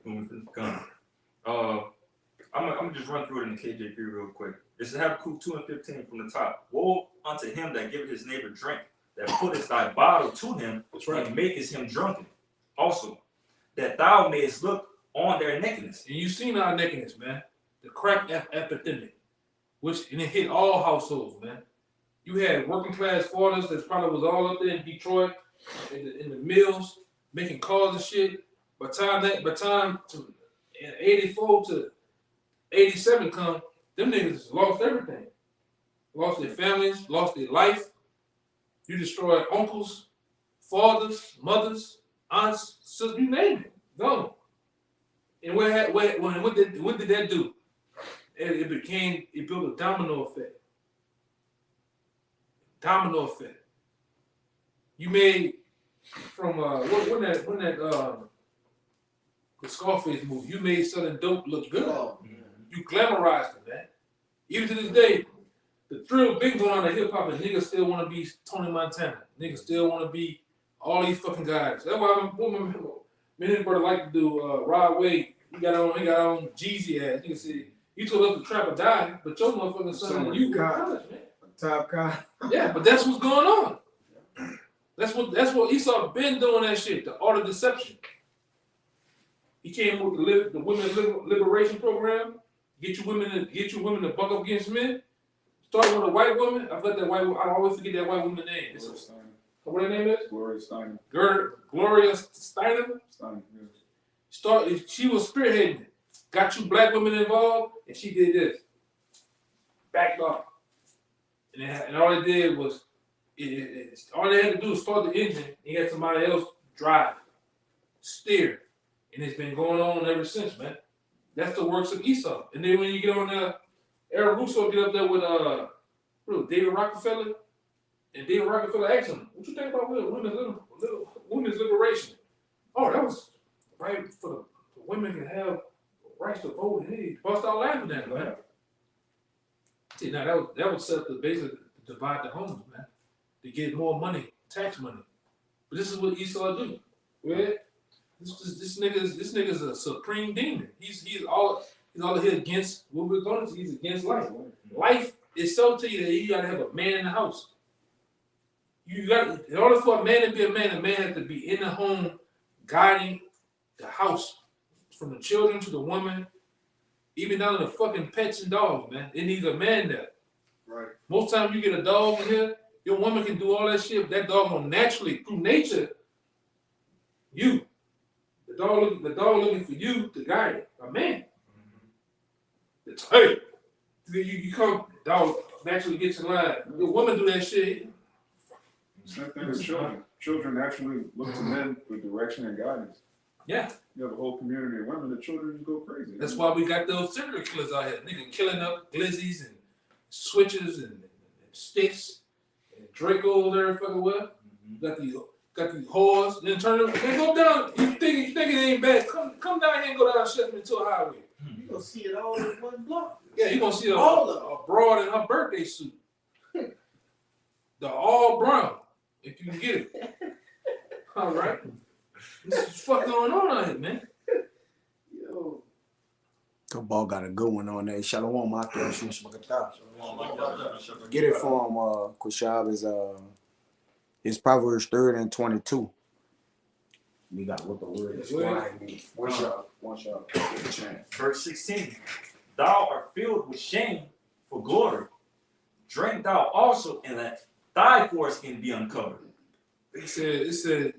I'm gonna just run through it in the KJV real quick. It says Habakkuk 2:15 from the top. Woe unto him that giveth his neighbor drink, that puttest thy bottle to him, and makest him drunken. Also, that thou mayest look on their nakedness. And you seen our nakedness, man. The crack epidemic, and it hit all households, man. You had working class fathers that probably was all up there in Detroit, in the mills, making cars and shit. By time to 84 to 87 come, them niggas lost everything. Lost their families, lost their life. You destroyed uncles, fathers, mothers, aunts, sisters, you name it. Gone. And what did that do? It built a domino effect. Domino effect. You made from when that the Scarface movie. You made selling dope look good. Oh, You glamorized it, man. Even to this day, the thrill big going on in hip hop, and niggas still want to be Tony Montana. Niggas still want to be all these fucking guys. That's why me and his brother like to do Rod Wave. He got on Jeezy ass. Nigga said, you told us to trap or die, but your motherfucking son, you got man. Top guy. Yeah, but that's what's going on. That's what Esau been doing that shit. The art of deception. He came with the women's liberation program. Get you women to buck up against men. Starting with a white woman. I always forget that white woman's name. What her name is? Gloria Steinem. Gloria Steinem. Steinem, yeah. She was spearheading it. Got you black women involved, and she did this. Backed off. And all it did was, all they had to do was start the engine, and had somebody else drive, steer. And it's been going on ever since, man. That's the works of Esau. And then when you get on there, Aaron Russo get up there with David Rockefeller, and David Rockefeller asked him, what you think about women's liberation? Oh, that was right for the women to have rights to vote, and he bust out laughing at it, man. See, now that was set up to basically divide the homes, man, to get more money, tax money. But this is what Esau do. Right? This nigga's a supreme demon. He's all here against what we're going to. He's against life. Life is so to you that you gotta have a man in the house. In order for a man to be a man has to be in the home, guiding the house, from the children to the woman, even down to the fucking pets and dogs, man. It needs a man there. right. Most times you get a dog in here, your woman can do all that shit, but that dog will naturally, through nature, the dog looking for you to guide it, a man. It's, hey, you come, dog naturally gets in line. The woman do that shit. Same thing with children. Children actually look to men for direction and guidance. Yeah. You have a whole community of women, the children just go crazy. That's why we got those serial killers out here. Nigga killing up glizzies and switches and sticks and Dracos every fucking well. Got these whores. Then turn them. They go down. You think it ain't bad? Come down here and go down Chestnut to a highway. You gonna see it all in one block. Yeah, you gonna see All a broad in her birthday suit. The all brown, if you can get it. All right. This is fucking going on out here, man. Yo. Ball got a good one on there. Shalom out there. Get it for him, Kushab is Proverbs 3 and 22. We got what the word is. One shot. Verse 16. Thou art filled with shame for glory. Drink thou also, and let thy foreskin be uncovered. It said,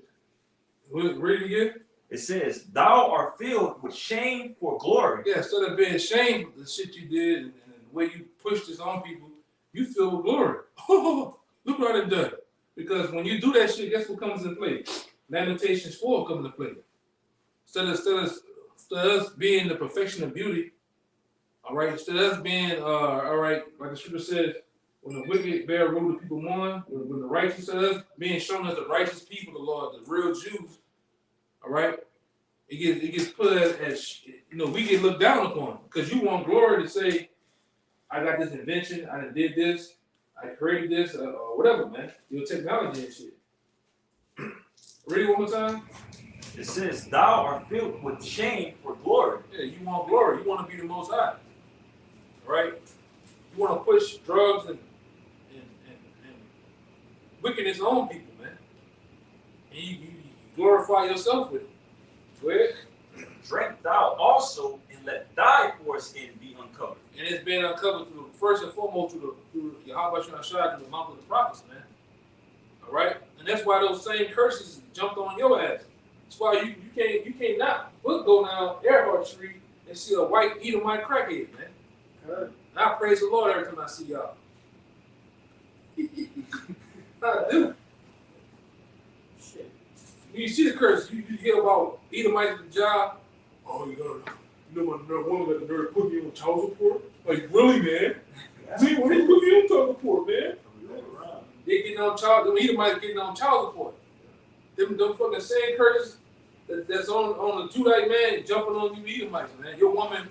read it again? It says, thou art filled with shame for glory. Yeah, instead of being ashamed of the shit you did and the way you pushed this on people, you feel glory. Oh, look what I done done. Because when you do that shit, guess what comes into play? Lamentations 4 comes into play. Instead of us being the perfection of beauty, all right, instead of us being, all right, like the scripture says, when the wicked bear rule, the people mourn. When the righteous, instead of us being shown as the righteous people, the Lord, the real Jews, all right, it gets put as we get looked down upon because you want glory to say, I got this invention, I did this, I created this, or whatever, man. Your technology and shit. Read it one more time. It says, thou art filled with shame for glory. Yeah, you want glory. You want to be the Most High, right? You want to push drugs and wickedness on people, man. And you glorify yourself with it. Go ahead. Drink thou also, and let thy foreskin be uncovered. And it's been uncovered through, first and foremost, through Yahweh Shai, through the mouth of the prophets, man. All right? And that's why those same curses jumped on your ass. That's why you can't not go down Earhart Street and see a white Edomite crackhead, man. Good. And I praise the Lord every time I see y'all. I do. Shit. When you see the curse, you hear about Edomites at the job. Oh, my woman got the nerve to put me on child support? Like, really, man? See, when they put me on child support, man? They getting on child, them Edomites getting on child support. Them fucking same curses that's on the Judite man jumping on you Edomites, man. Your woman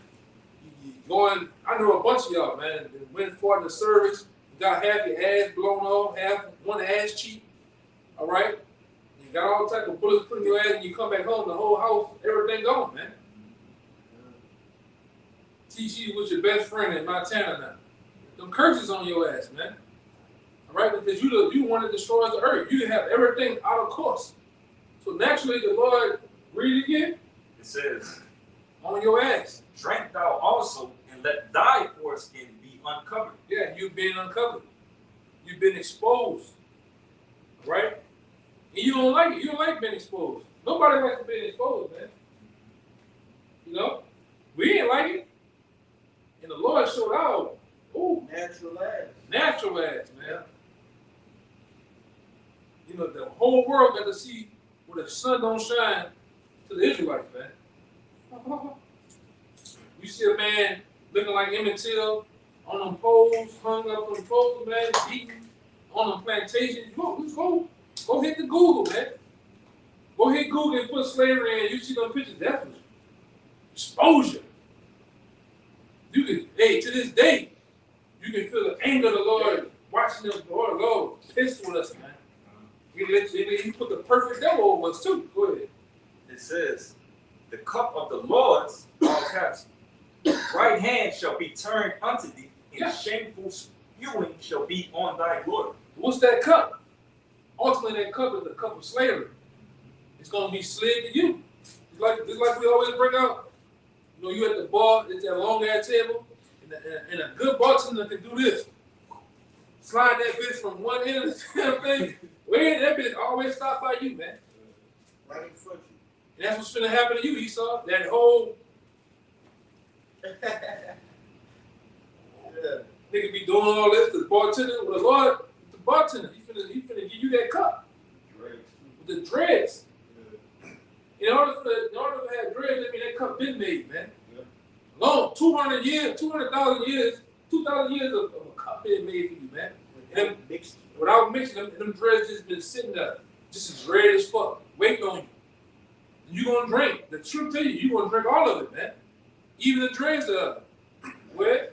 going, I know a bunch of y'all, man, that went for the service, got half your ass blown off, half one ass cheek, all right? You got all type of bullets put in your ass, and you come back home, the whole house, everything gone, man. Teach you with your best friend in Montana now. Them curses on your ass, man. All right, because you want to destroy the earth. You can have everything out of course. So naturally, the Lord, read it again. It says, On your ass. drink thou also, and let thy foreskin be uncovered. Yeah, you've been uncovered. You've been exposed. All right? And you don't like it. You don't like being exposed. Nobody likes being exposed, man. You know? We ain't like it. And the Lord showed out. Ooh, natural ass, man. You know, the whole world got to see where the sun don't shine to the Israelites, man. You see a man looking like Emmett Till on them poles, hung up on the poles, man, beaten on them plantations. Go hit the Google, man. Go hit Google and put slavery in. You see them pictures. That was exposure. You can, hey, to this day, you can feel the anger of the Lord watching them, Lord, pissed with us, man. He put the perfect devil over us, too. Go ahead. It says, the cup of the Lord's, all caps, right hand shall be turned unto thee, and Yeah. shameful spewing shall be on thy glory. What's that cup? Ultimately, that cup is the cup of slavery. It's going to be slid to you. It's like we always bring out. You know, you at the bar, it's that long ass table, and a good bartender can do this. Slide that bitch from one end of the damn thing. Where that bitch always stop by you, man. Right in front of you. And that's what's gonna happen to you, Esau. That whole nigga be doing all this, the bartender, well, the Lord, the bartender, he finna give you that cup with the dreads. In order to have dreads, I mean that cup been made, man. Long 200 years, 200,000 years, 2,000 years of a cup being made for you, man. And them, without mixing them dreads just been sitting there, just as red as fuck, waiting on you. And you gonna drink. The truth tell you gonna drink all of it, man. Even the dreads are wet.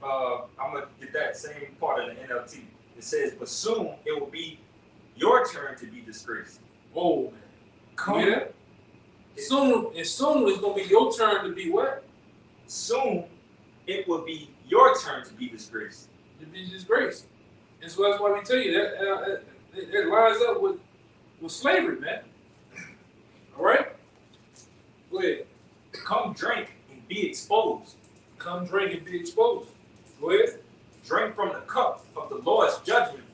I'm going to get that same part of the NLT. It says, but soon it will be your turn to be disgraced. Whoa, man. You hear that? Soon it's gonna be your turn to be what? Soon it will be your turn to be disgraced. To be disgraced. And so that's why we tell you that it lines up with slavery, man. All right? Go ahead. Come drink and be exposed. Come drink and be exposed. Go ahead. Drink from the cup of the Lord's judgment,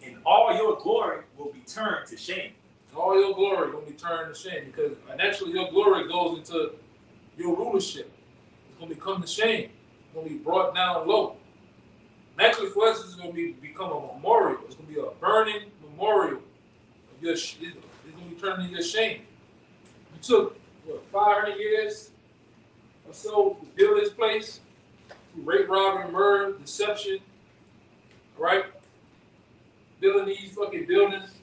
and all your glory will be turned to shame. All your glory gonna be turned to shame because naturally your glory goes into your rulership. It's gonna become to shame. It's gonna be brought down low. Naturally for us, it's gonna become a memorial. It's gonna be a burning memorial. It's gonna be turned into your shame. You took 500 years or so to build this place through rape, robbery, murder, deception. All right, building these fucking buildings.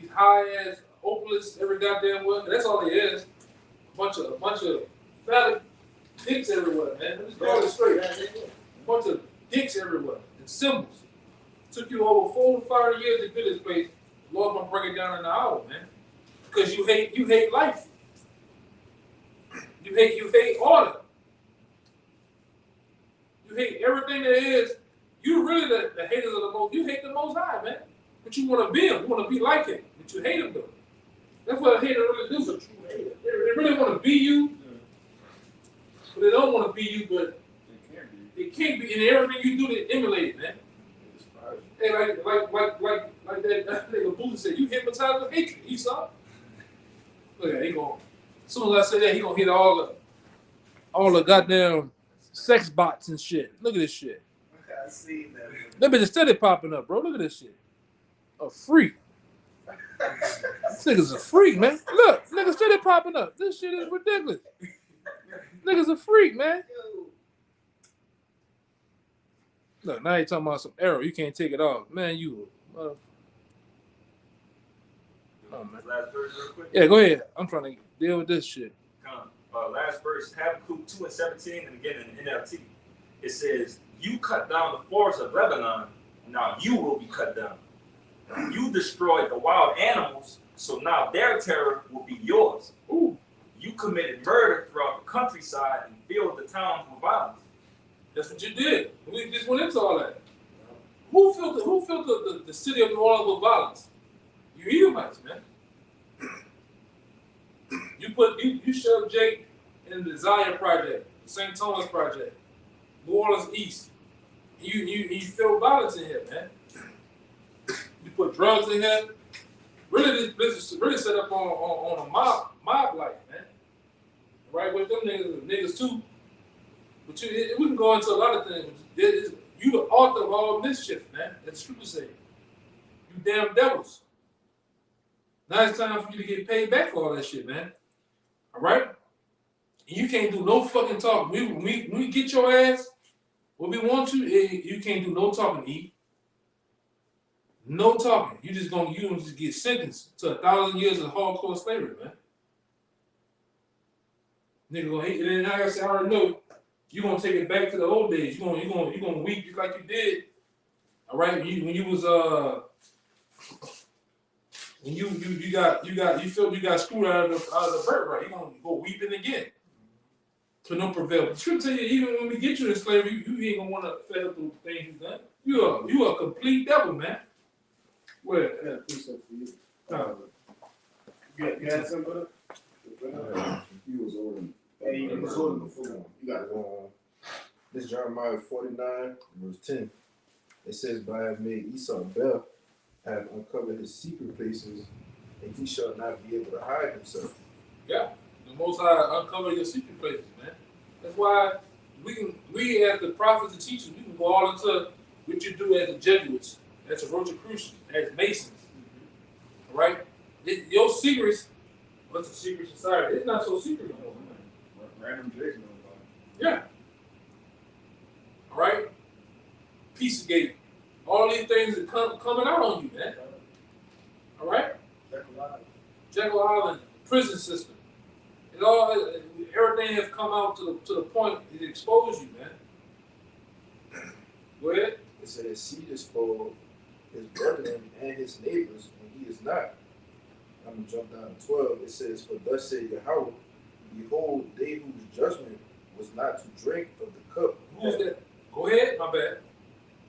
These high ass opalets every goddamn way. That's all it is. A bunch of phallic dicks everywhere, man. Let's call it straight. A bunch of dicks everywhere and symbols. Took you over 4 to 5 years to build this place. The Lord gonna bring it down in an hour, man. Because you hate life. You hate order. You hate everything there is. You really the haters of the most. You hate the Most High, man. But you want to be him. You want to be like him. But you hate him, though. That's what a hater really do. They really want to be you. But they don't want to be you, but they can't be. And everything you do, they emulate it, man. Hey, like that nigga Buddha said, you hypnotized with hatred, Esau. Look at he going. As soon as I say that, he gonna hit all the goddamn sex bots and shit. Look at this shit. I see that. That bitch is steady popping up, bro. Look at this shit. A freak. This nigga's a freak, man. Look, nigga steady popping up. This shit is ridiculous. Nigga's a freak, man. Look, now you talking about some arrow. You can't take it off. Man, you. Oh, man. Last verse real quick. Yeah, go ahead. I'm trying to deal with this shit. Last verse, Habakkuk 2:17, and again in NLT. It says, "You cut down the forest of Lebanon, now you will be cut down. You destroyed the wild animals, so now their terror will be yours. Ooh. You committed murder throughout the countryside and filled the towns with violence." That's what you did. We just went into all that. Who filled the city of New Orleans with violence? You Edomites, man. You shoved Jake in the Zion Project, the St. Thomas Project, New Orleans East. You filled violence in here, man. You put drugs in here. Really, this is really set up on a mob life, man. Right with them niggas too. But we can go into a lot of things. You the author of all mischief, man. As the scriptures say. You damn devils. Now it's time for you to get paid back for all that shit, man. All right? And you can't do no fucking talking. When we get your ass what we want to, you can't do no talking, E. No talking. You gonna just get sentenced to 1,000 years of hardcore slavery, man. Nigga gonna hate it. And like I said, I already know you gonna take it back to the old days. You gonna weep just like you did. All right, when you felt you got screwed out of the birthright. You gonna go weeping again. To no prevail. But the tell you, even when we get you in slavery, you ain't gonna wanna fed up the things you done. You a complete devil, man. Well, I got a precept for you. You had something, brother? He was older. Yeah, he was older before. You got it. This Jeremiah 49, verse 10. It says, "But I have made Esau Bel, I have uncovered his secret places, and he shall not be able to hide himself." yeah. The Most High uncover your secret places, man. That's why we as the prophets and teachers, we can go all into what you do as the Jesuits, as the Rosicrucians, as Masons. All right? Your secrets, what's a secret society? It's not so secret no more, man. Random Jason. Yeah. All right? Pizzagate. All these things are coming out on you, man. All right? Jekyll Island, prison system. Everything has come out to the point it exposed you, man. Go ahead. It says, "His seed is for his brethren and his neighbors when he is not." I'm going to jump down to 12. It says, "For thus said Yahweh, behold, they whose judgment was not to drink of the cup." Who's that? Go ahead, my bad.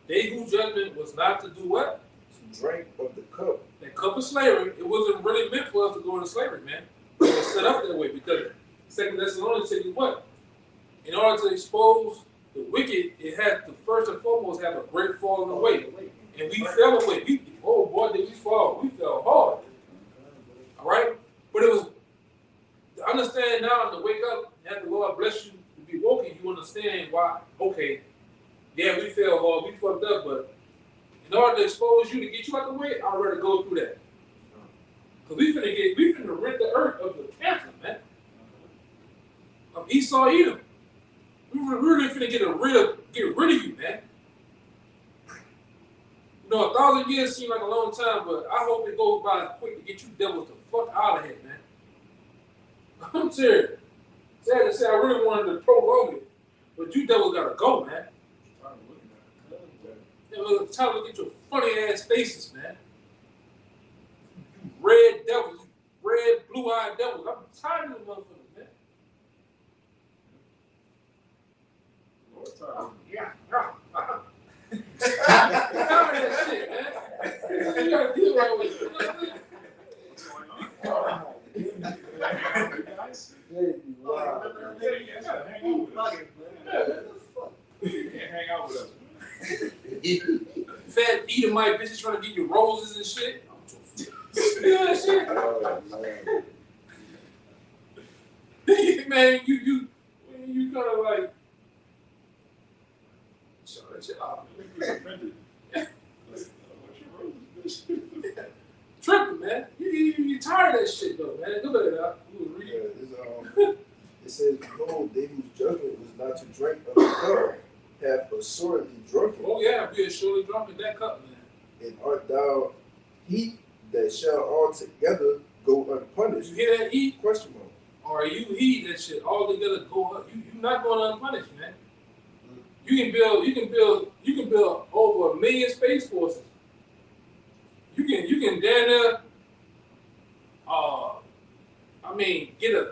They whose judgment was not to do what? To drink of the cup. That cup of slavery, it wasn't really meant for us to go into slavery, man. It was set up that way because 2 Thessalonians tell you what? In order to expose the wicked, it has to first and foremost have a great falling away. And we fell away. Did we fall? We fell hard. All right? But it was, to understand now and to wake up, and have the Lord bless you to be woken, you understand why, okay, yeah, we fell hard, we fucked up, but in order to expose you, to get you out the way, I'd rather go through that. Because we finna rid the earth of the cancer, man. Of Esau Edom. We really finna get rid of you, man. You know, 1,000 years seem like a long time, but I hope it goes by quick to get you devils the fuck out of here, man. I'm serious. Sad to say, I really wanted to prolong it, but you devils gotta go, man. It's time to look at your funny ass faces, man. You red devils, you red blue-eyed devils. I'm tired of them motherfuckers, man. Yeah. Tired of that shit, man. You gotta deal right with it. You can't hang out with us. Fat Edomite bitches trying to give you roses and shit. You know that shit? Man, you kind of like shut that shit off. Tripping, man. You tired of that shit though, man. Look at it out. It says, "Behold, they whose judgment was not to drink of the cup have assuredly drunken. Oh yeah, we are surely drunk in that cup, man. And art thou heat that shall altogether go You unpunished? hear that, E? Question mark. Or you he that shit all together go up. You're not going unpunished, man. You can build over 1 million space forces. You can damn near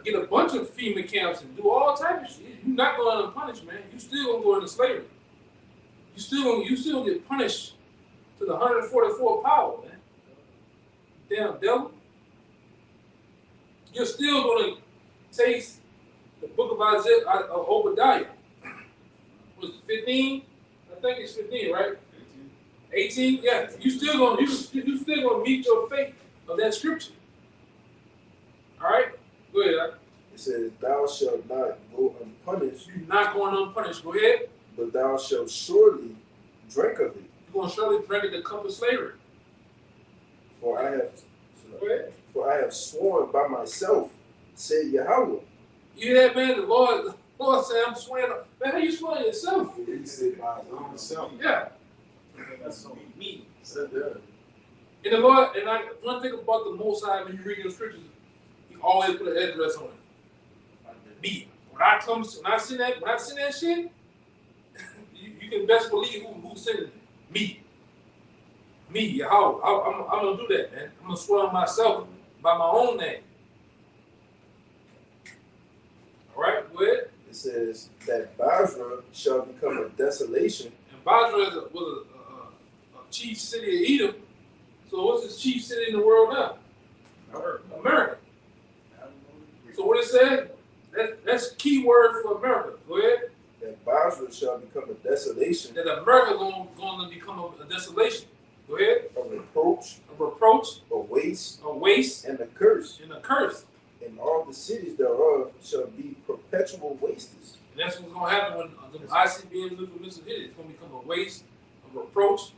get a bunch of FEMA camps and do all types of shit. You're not going unpunished, man. You still gonna go into slavery. You still get punished to the 144th power, man. Damn devil. You're still gonna taste the book of Isaiah, Obadiah. Was it 15? I think it's 15, right? 18? Yeah. You still gonna meet your fate of that scripture. All right? Go ahead. It says, "Thou shalt not go unpunished, You're not going unpunished. Go ahead. but thou shalt surely drink of it. You're gonna surely drink at the cup of slavery. For I have, Go ahead. for I have sworn by myself, said Yahweh." You hear that, man? The Lord said, I'm swearing. Man, how you swearing yourself? He said by his own self. Yeah. That's so me. Said that. And the Lord, one thing about the Most High when you read your scriptures, He always put an address on it. Me. When I send that shit, you can best believe who sent it. Me. How? I'm gonna do that, man. I'm gonna swear on myself by my own name. All right, go ahead. It says that Basra shall become a desolation. And Basra was a chief city of Edom. So what's this chief city in the world now? America. So what it said, that's key word for America. Go ahead. That Basra shall become a desolation, That America going to become a desolation. Go ahead. a reproach, A reproach, a waste, a waste, and a curse. and a curse. And all the cities thereof shall be perpetual wastes. And that's what's going to happen when the ICBM nuclear missile hit. It's going to become a waste, a reproach.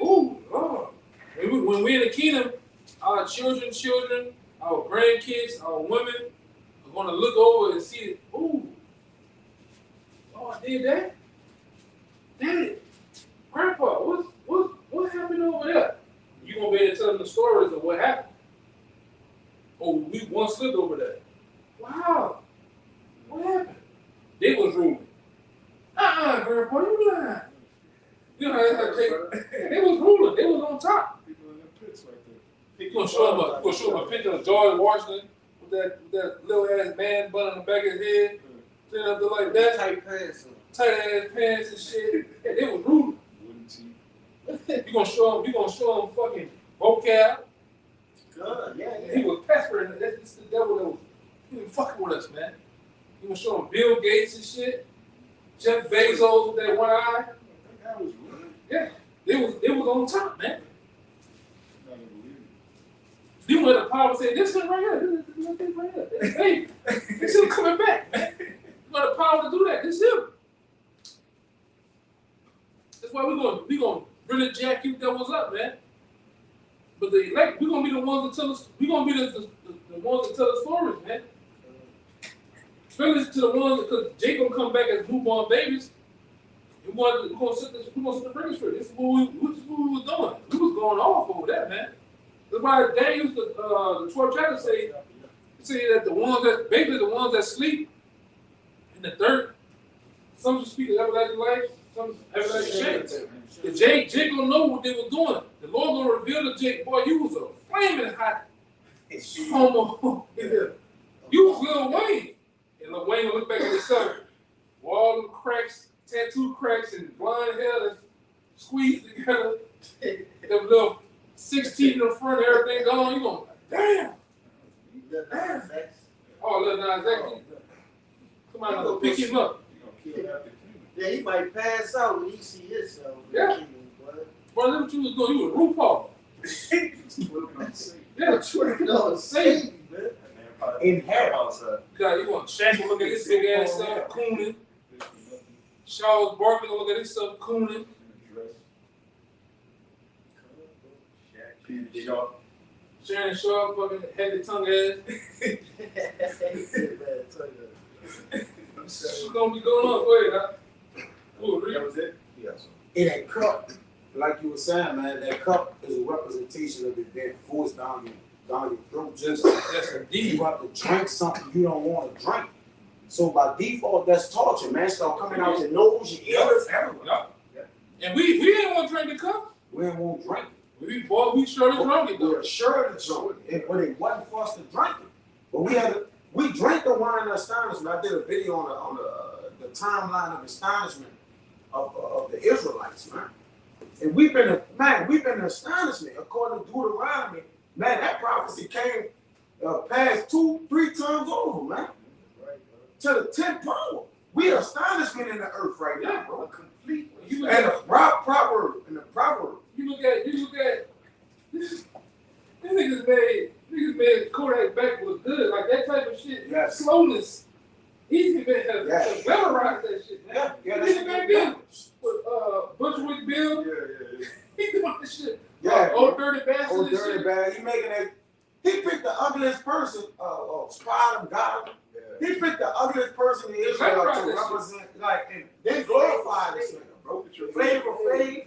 Ooh, Lord. When we're in the kingdom, our children, our grandkids, our women are going to look over and see it. Ooh, oh, I did that? Daddy, Grandpa, what happened over there? You're going to be able to tell them the stories of what happened. Oh, we once lived over there. Wow. What happened? They was ruling. Grandpa, you lying. You know, they was ruling. They was on top. People in the pits right there. You gonna show them a picture of George Washington with that little ass man bun on the back of his head, sitting up there like that, Tight pants on. tight ass pants and shit. Yeah, they was ruling. Wooden teeth. You gonna show them fucking vocab. Good, yeah. He was pestering. That's the devil that was fucking with us, man. You gonna show them Bill Gates and shit, Jeff Bezos with that one eye. That guy was running. Yeah, they was on top, man. I don't believe it. You want the power to say this one right here, this right here. That's baby. This him coming back, man. You got the power to do that. This him. That's why we gonna really jack you devils up, man. But the elect, we're gonna be the ones that tell us. We're gonna be the ones that tell the stories, man. Especially to the ones because Jake gonna come back as newborn babies. We're gonna set the record straight. This is what we was doing. We was going off over that, man. That's why Daniel, the 12th chapter say that the ones that sleep in the dirt, some should speak of everlasting life, some everlasting shame. The Jake gonna know what they were doing. The Lord gonna reveal to Jake, boy, you was a flaming hot homo. You was Lil Wayne. And Lil Wayne will look back at himself. All them cracks, tattoo cracks, and blonde hair that's squeezed together. Them little 16 in the front, everything gone. You going, damn. Oh, Lil Nas X. Come on, I'll pick him up. You gonna kill half the kingdom. Yeah, he might pass out when he see himself. Yeah. Boy, look what you was doing. You was RuPaul. Twerking on Satan. Yeah, twerking on the Satan, Satan. man. In hair. You want Shaq to look at his big ass self cooning. Charles Barkley gonna look at himself cooning. Sharon Sharp fucking heavy tongue ass. What's gonna be going on? Go ahead, huh? Ooh, That was it? Yes. It ain't cut. like you were saying, man, that cup is a representation of it being forced down your throat. Just indeed. You have to drink something you don't want to drink. So by default, that's torture, man. Start coming out your nose, your ears, everywhere. Yup. And we didn't want to drink the cup. We ain't want to drink it. We surely drunk it We though. were sure to drink it, but it wasn't for us to drink it. But we drank the wine of astonishment. I did a video on the timeline of astonishment of the Israelites, man. And we've been in astonishment according to Deuteronomy. Man, that prophecy came past 2-3 times over, man. To the 10th power. We are astonishment in the earth right now, bro. Complete. You look And at the proverb. you look at this niggas made Kodak back was good, like that type of shit. Yes. Slowness. He's been Yes. valorized that shit, man. Yeah, He's back then. With Bushwick Bill, Yeah. he doing this shit. Yeah. Old dirty bastard. Oh, and dirty shit. bag. He making that. He picked the ugliest person. Spied him, got him. He picked the ugliest person in Israel to represent, like, and they glorify this nigga, bro. Flavor Flav.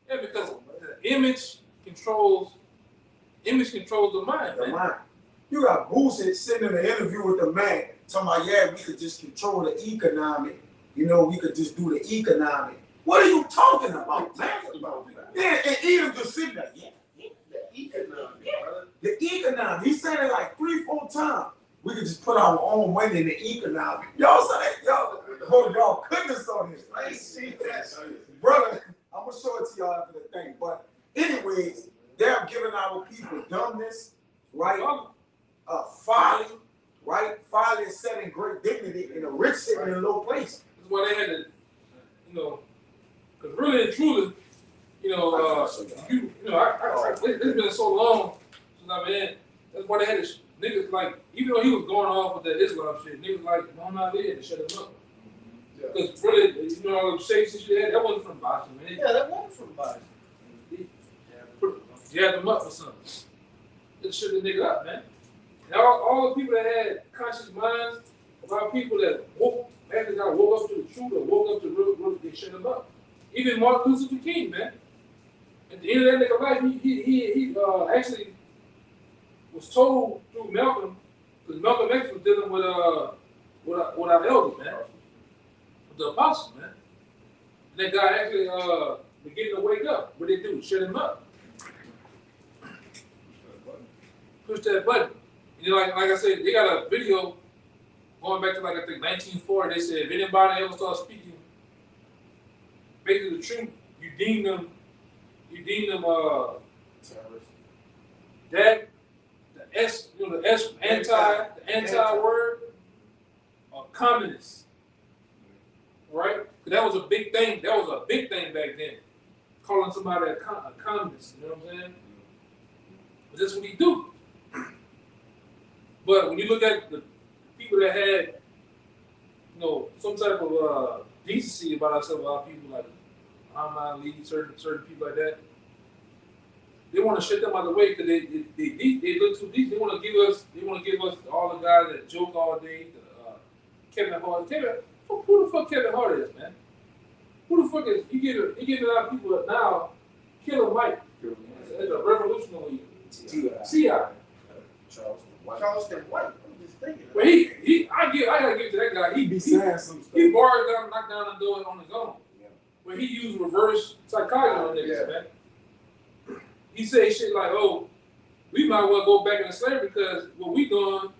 Yeah, because the image controls the mind, The man. mind. You got Boosie sitting in an interview with the man talking about, yeah, we could just control the economy. You know, we could just do the economy. What are you talking about, man? Yeah, and Edom just sitting there, the economy. He said it like 3-4 times. We could just put our own money in the economy. Y'all said that, y'all goodness on this. I ain't seen that. Brother, I'm gonna show it to y'all after the thing. But anyways, they're giving our people dumbness, right? Folly, right? Folly is setting great dignity in a rich sitting in a low place. That's why they had to, because really and truly, it's been so long since I've been in. That's why they had to, niggas like, even though he was going off with that Islam shit, niggas like Muhammad Ali had to shut him up. Because really, all them shakes and shit, that wasn't from boxing, man. Yeah, that wasn't from boxing. Jabbed him up for something. Just shut the nigga up, man. And all the people that had conscious minds about people that woke up to the truth or woke up to real, they shut him up. Even Martin Luther King, man. At the end of that nigga life, he actually was told through Malcolm, because Malcolm X was dealing with our elders, man, with the apostles, man. And that guy actually beginning to wake up. What they do? Shut him up. Push that button. Like I said, they got a video going back to I think 1940. They said if anybody ever starts speaking basically the truth, you deem them that the anti word or communist. Right? That was a big thing. That was a big thing back then. Calling somebody a communist, you know what I'm saying? But that's what he do. But when you look at the people that had, some type of decency about ourselves, about people like Muhammad Ali, certain people like that, they want to shut them out of the way because they look too deep. They want to give us all the guys that joke all day. Kevin Hart. Who the fuck Kevin Hart is, man? Who the fuck is he giving a lot of people now? Killer Mike. It's a revolutionary T.I. Charleston White. I'm just thinking. Well, I gotta give it to that guy. He be saying some stuff. He borrowed down, knocked down the door on his own. Yeah. Where he used reverse psychology on niggas, man. He say shit like, "Oh, we might well go back in the slavery because what we doing,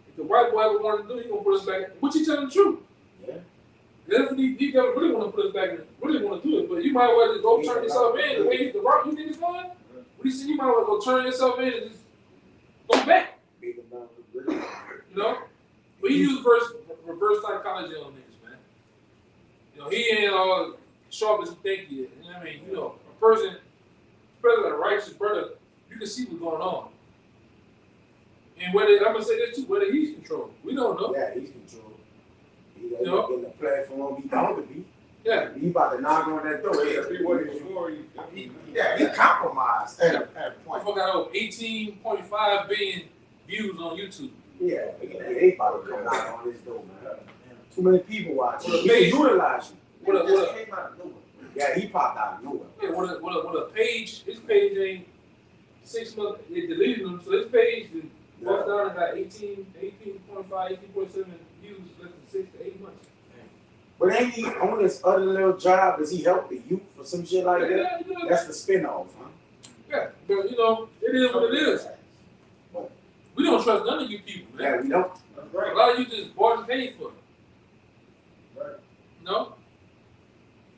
if the white boy ever wanted to do, he gonna put us back." What you telling the truth? Yeah. That's what he never really want to put us back in. Really want to do it, but you might well just go turn yourself in the way the rock you niggas going. What he said, you might well go turn yourself in and just go back. But he used reverse psychology on niggas, man. He ain't all sharp as you think he is. You know what I mean? A person, especially a righteous brother, you can see what's going on. And I'm gonna say this too, whether he's controlled, we don't know. Yeah, he's controlled. He in the platform he bound to be. Yeah. He about to knock on that door. He compromised at a point. I got over 18.5 billion views on YouTube. Yeah, they about to come knock on his door, man. Too many people watching. He can utilize you. What came out of nowhere. Yeah, he popped out of nowhere. Yeah, with a page, his page ain't 6 months, they deleted him, so his page walked down and got 18.5, 18.7 views less than 6 to 8 months. But ain't he on this other little job? Does he help the youth or some shit like that? Yeah, you know, That's the spinoff, huh? yeah, but you know, it is what it is. But, We don't trust none of you people, man. yeah, we don't. That's A right. lot of you just bought and paid for it. Right. No?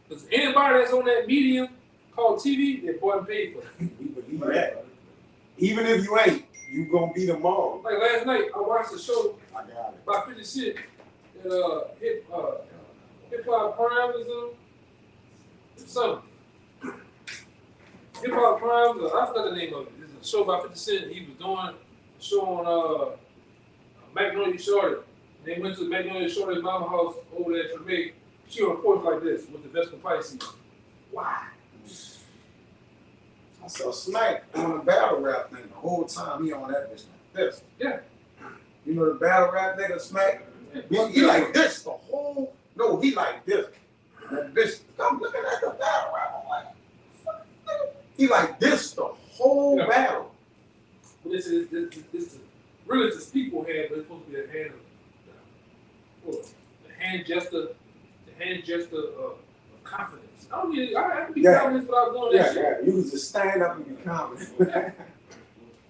Because anybody that's on that medium called TV, they bought and paid for it. We believe that. Even if you ain't, you gonna be tomorrow. Like last night, I watched a show I got it. by 50 Cent that Hip Hop Prime is something. Hip Hop Prime, I forgot the name of it. It's a show by 50 Cent. He was doing a show on Magnolia Shorty. They went to Magnolia Shorty's mama house over there at Tremay. She on a porch like this with the Vespa Pisces. Wow. I saw Smack on the battle rap thing the whole time. He on that bitch like this. Yeah. You know the battle rap nigga Smack? He like this the whole. No, he like this. That bitch. I'm looking at the battle rap. I'm like, fuck, nigga. He like this the whole Yeah. battle. But this really it's a people hand, but it's supposed to be a hand of the hand gesture of confidence. I can be Yeah. confident without doing Yeah, that shit. yeah. You can just stand up and be confident.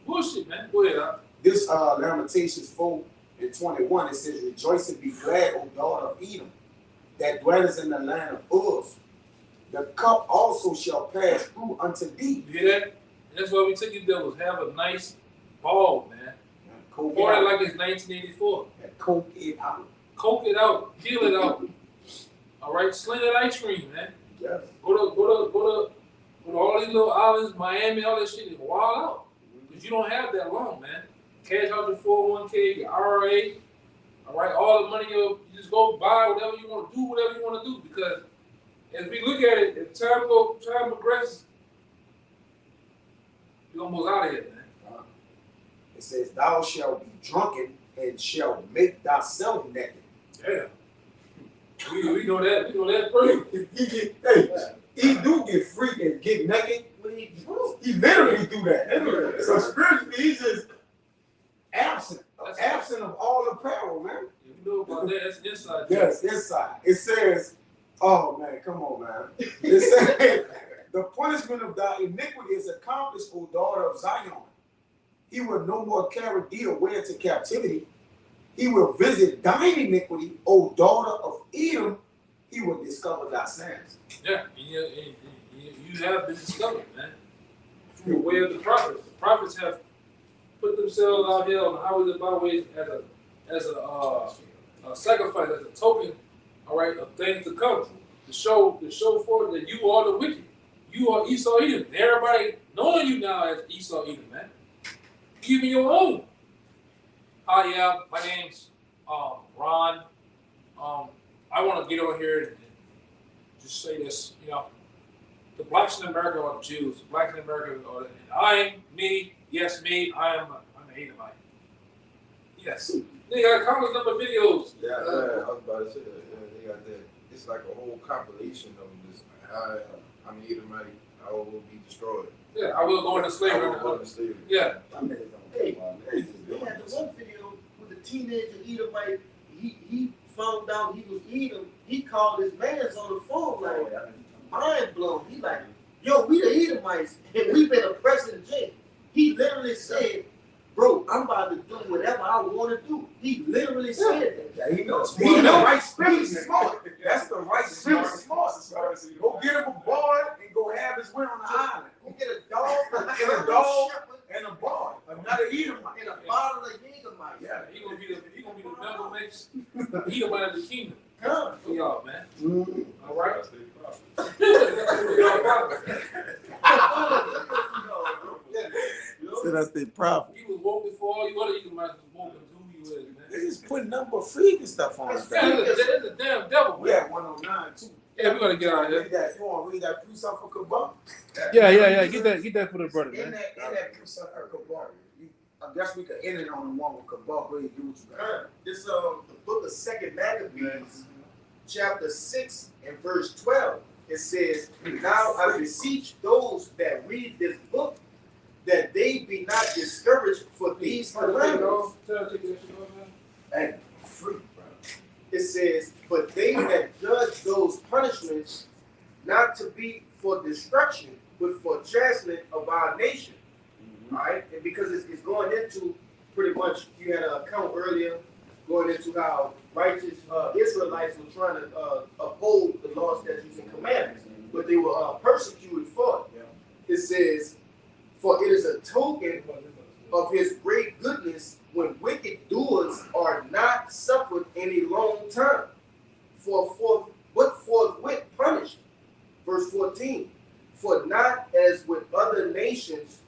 Bullshit, man. Go ahead, This Lamentations 4:21, it says, "Rejoice and be glad, O daughter of Edom, that dwellest in the land of Uz. The cup also shall pass through unto thee." You hear that? And that's why we took you there was have a nice ball, man. Coke it Party out. like it's 1984. Coke it out. Coke it out, peel it out. All right, sling that ice cream, man. Yes. Go to all these little islands, Miami, all that shit, and wild out. Because you don't have that long, man. Cash out your 401k, your IRA, all right, all the money you just go buy whatever you want to do, whatever you want to do. Because as we look at it, as time progresses, you're almost out of here, man. It says, "Thou shalt be drunken and shalt make thyself naked." Damn. We know that. We know that pretty. He do get freaked and get naked. He literally do that. So spiritually, he's just absent of all apparel, man. If you know about that, that's inside. Yes, inside. It says, oh man, come on, man. It says, "The punishment of thy iniquity is accomplished, O daughter of Zion. He will no more carry thee away into captivity. He will visit thine iniquity, O daughter of Edom. He will discover thy sins." Yeah, and you have been discovered, man. Through the way of the prophets. The prophets have put themselves out here on the highways and byways as a sacrifice, as a token, all right, of things to come. To show forth that you are the wicked. You are Esau Edom. And everybody knowing you now as Esau Edom, man. Give me your own. Hi, yeah, my name's Ron. I want to get on here and just say this, you know, the blacks in America are the Jews. The blacks in America are I'm me, yes, me, I'm a Edomite. Yes. They got countless number of videos. Yeah, I was about to say that. Yeah, they got that. It's like a whole compilation of this. I'm an Edomite. I will be destroyed. Yeah, I will go into I slavery. will go into slavery. Yeah. Hey, they had the one video with the teenager Edomite. He found out he was Edom. He called his mans on the phone like mind blown. He like, yo, we the Edomites and we been oppressing Jake. He literally said, bro, I'm about to do whatever I want to do. He literally said that. Yeah, he knows. He knows. Right spirit. He's smart. That's the right spirit. Smart. Go get him a boy and go have his way on the island. Go get a dog, Get a dog and a boy. Another Edomite. and a bottle of Edomite. Yeah. He gonna be the member makes Edomite of the kingdom. Come. For y'all, man. Mm. All right? So that's the problem. He was woke before all you other Edomites was woke into who you is, man. They just put number freaking stuff on us. Yeah, it's a damn devil, We man. had 109 too. Yeah, we're gonna get out of here. Read that. You want to read that precept for Kabbalah? Yeah. Get that for the brother, In man. that precept for Kabbalah. I guess we could end it on the one with Kabbalah. Go ahead, do what you got. This the book of Second Maccabees, chapter 6 and verse 12. it says, now I beseech those that read this book, that they be not discouraged for these calamities. Hey, free, bro. It says, but they that judge those punishments not to be for destruction, but for chastening of our nation. All right, and because it's going into pretty much, you had an account earlier going into how righteous Israelites were trying to uphold the laws, statutes, and commandments, but they were persecuted for it. It says, for it is a token of his great goodness when wicked doers are not suffered any long term, but forthwith punished. Verse 14, for not as with other nations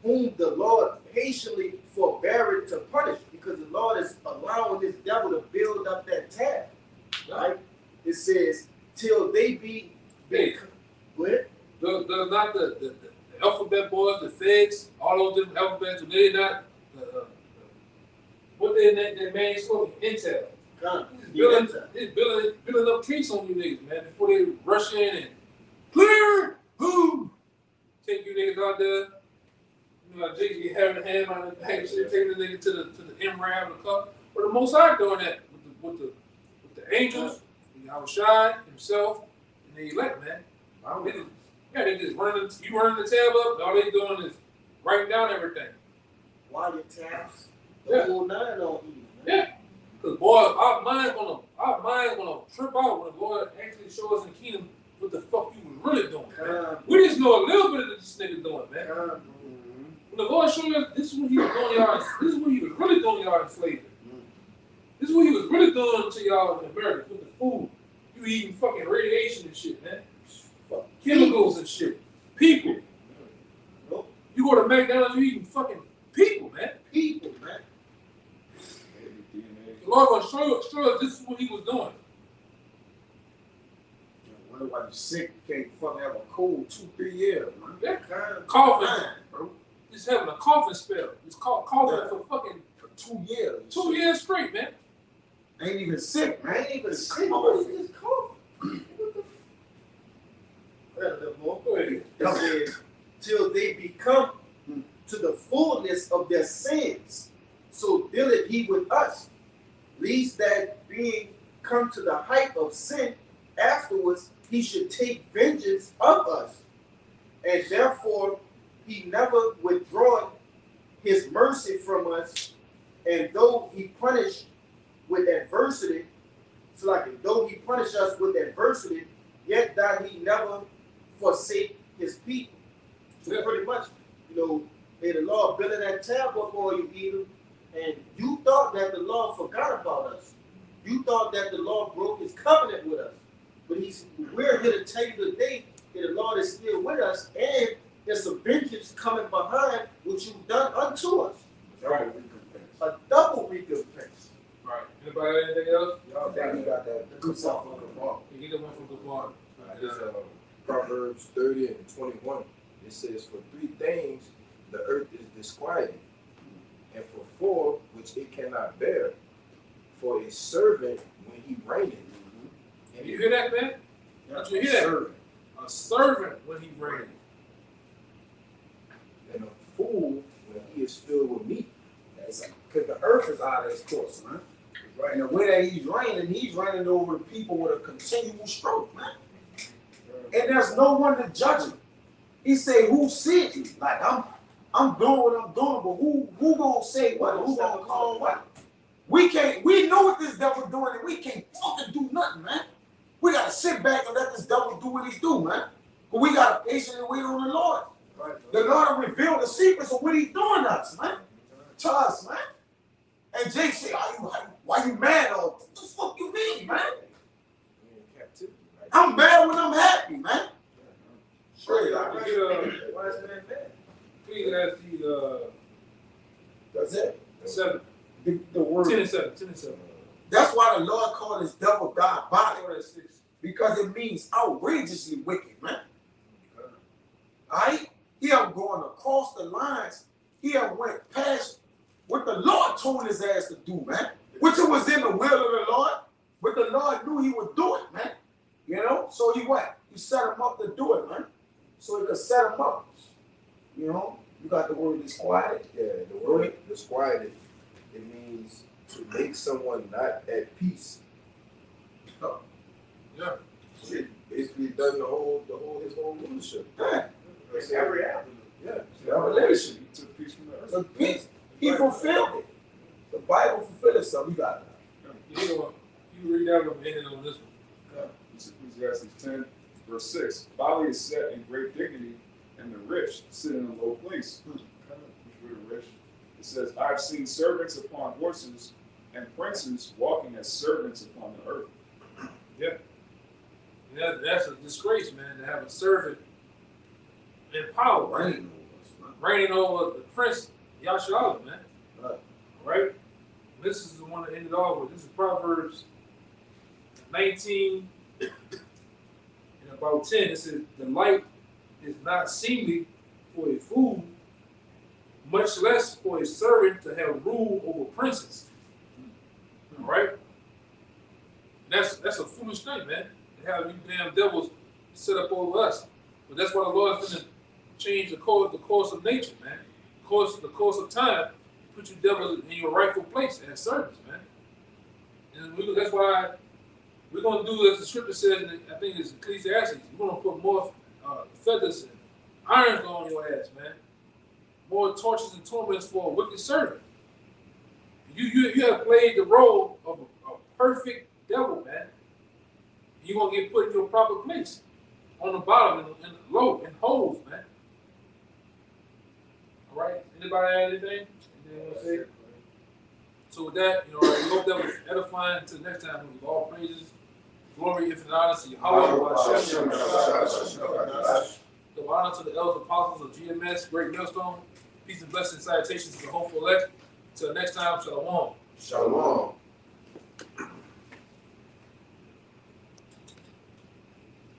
whom the Lord patiently forbeareth to punish, because the Lord is allowing this devil to build up that tab. Right? It says, till they be Hey. Go ahead. Does not the alphabet boys, the feds, all those different alphabets, they not what they in that main school? Intel. It's building up case on you niggas, man, before they rush in and clear who take you niggas out there. You know, Jake be having a hand on the back and shit, taking the nigga to the MRAB, the cup. But the Most High doing that with the angels, Yahushua himself, and the elect, man. They just running the tab up. All they doing is writing down everything. While your tabs, the whole nine on you. Yeah. Cause boy, our mind gonna trip out when the Lord actually show us in the kingdom what the fuck you was really doing, man. We just know a little bit of this nigga doing, man. When the Lord showed us this is what he was doing y'all, this is what he was really doing y'all in slavery. This is what he was really doing to y'all in America with the food. You eating fucking radiation and shit, man. Chemicals and shit. People. You go to McDonald's, you eating fucking people, man. People, man. The Lord gonna show us this is what he was doing. Wonder why you sick, you can't fucking have a cold 2-3 years, man. Yeah. Coughing, bro. Just having a coughing spell. It's called coughing for fucking 2 years. 2 years straight, man. Ain't even sick, man. Ain't even sick. It's cold. Go ahead. It says, till they become to the fullness of their sins, so dealeth he with us, lest that being come to the height of sin, afterwards he should take vengeance of us. And therefore he never withdraweth his mercy from us, and though he punish with adversity, so like though he punish us with adversity, yet that he never forsake his people. So pretty much, may the Lord building that tab up for you, Edom, and you thought that the Lord forgot about us. You thought that the Lord broke his covenant with us. But we're here to tell you today that the Lord is still with us, and there's a vengeance coming behind what you've done unto us. Right. A double recompense. Right. Anybody got anything else? Y'all think he got that good stuff on the ball. You get the one from the bar. This Proverbs 30 and 21. It says, for 3 things the earth is disquieted, and for 4 which it cannot bear, for a servant when he reigneth. And you hear that, man? Don't you hear that? A servant when he reigneth. And a fool when he is filled with meat. Because the earth is out of its course, man. Right. And the way that he's reigning over the people with a continual stroke, man. And there's no one to judge him. He say, who sinned you? Like I'm doing what I'm doing, but who gonna say what? Who gonna call what? We know what this devil doing, and we can't fucking do nothing, man. We gotta sit back and let this devil do what he do, man. But we gotta patiently wait on the Lord. Right. The Lord will reveal the secrets of what he's doing us, man. To us, man. And Jake say, why you mad? Or what the fuck you mean, man? I'm mad when I'm happy, man. Straight up. Why is that bad? Please ask the That's it. 7. The word. 10 and 7. 10 and 7. That's why the Lord called his devil diabolic. Oh, that's 6. Because it means outrageously wicked, man. Alright? He ain't going across the lines. He ain't went past what the Lord told his ass to do, man. Which it was in the will of the Lord. But the Lord knew he would do it, man. You know? So he what? He set him up to do it, man. So he could set him up. You know, you got the word disquieted. Yeah, the word disquieted, it means to make someone not at peace. Yeah. It basically done his whole leadership. Yeah. In every avenue. Yeah. Revelation. He took peace from the earth. So peace, he fulfilled it. The Bible fulfilled itself. You got that. You know what? You read that, I'm ending on this one. It's Ecclesiastes 10, verse 6. Folly is set in great dignity, and the rich sit in a low place. The rich. It says, I've seen servants upon horses, and princes walking as servants upon the earth. Yeah, that's a disgrace, man, to have a servant in power, right? Reigning over the prince, Yasharala, man. Right. Right? This is the one that ended off with. This is Proverbs 19 and about 10. It says, the light is not seemly for a fool, much less for a servant to have rule over princes. All right? That's a foolish thing, man. To have you damn devils set up over us. But that's why the Lord is going to change the course of nature, man. The course of time, put you devils in your rightful place as servants, man. And that's why we're going to do as the scripture says, and I think it's Ecclesiastes, we're going to put more feathers and irons on your ass, man. More tortures and torments for a wicked servant. You have played the role of a perfect devil, man. You're going to get put in your proper place. On the bottom and low and holes, man. All right. Anybody have anything? Anything you want to say? So with that, we hope that was edifying. Until next time, we give all praises, glory, infinite honor to Yahweh. The honor to the elders apostles of GMS, Great Millstone. Peace and blessings, salutations to the hopeful elect. Until next time, shalom. Shalom.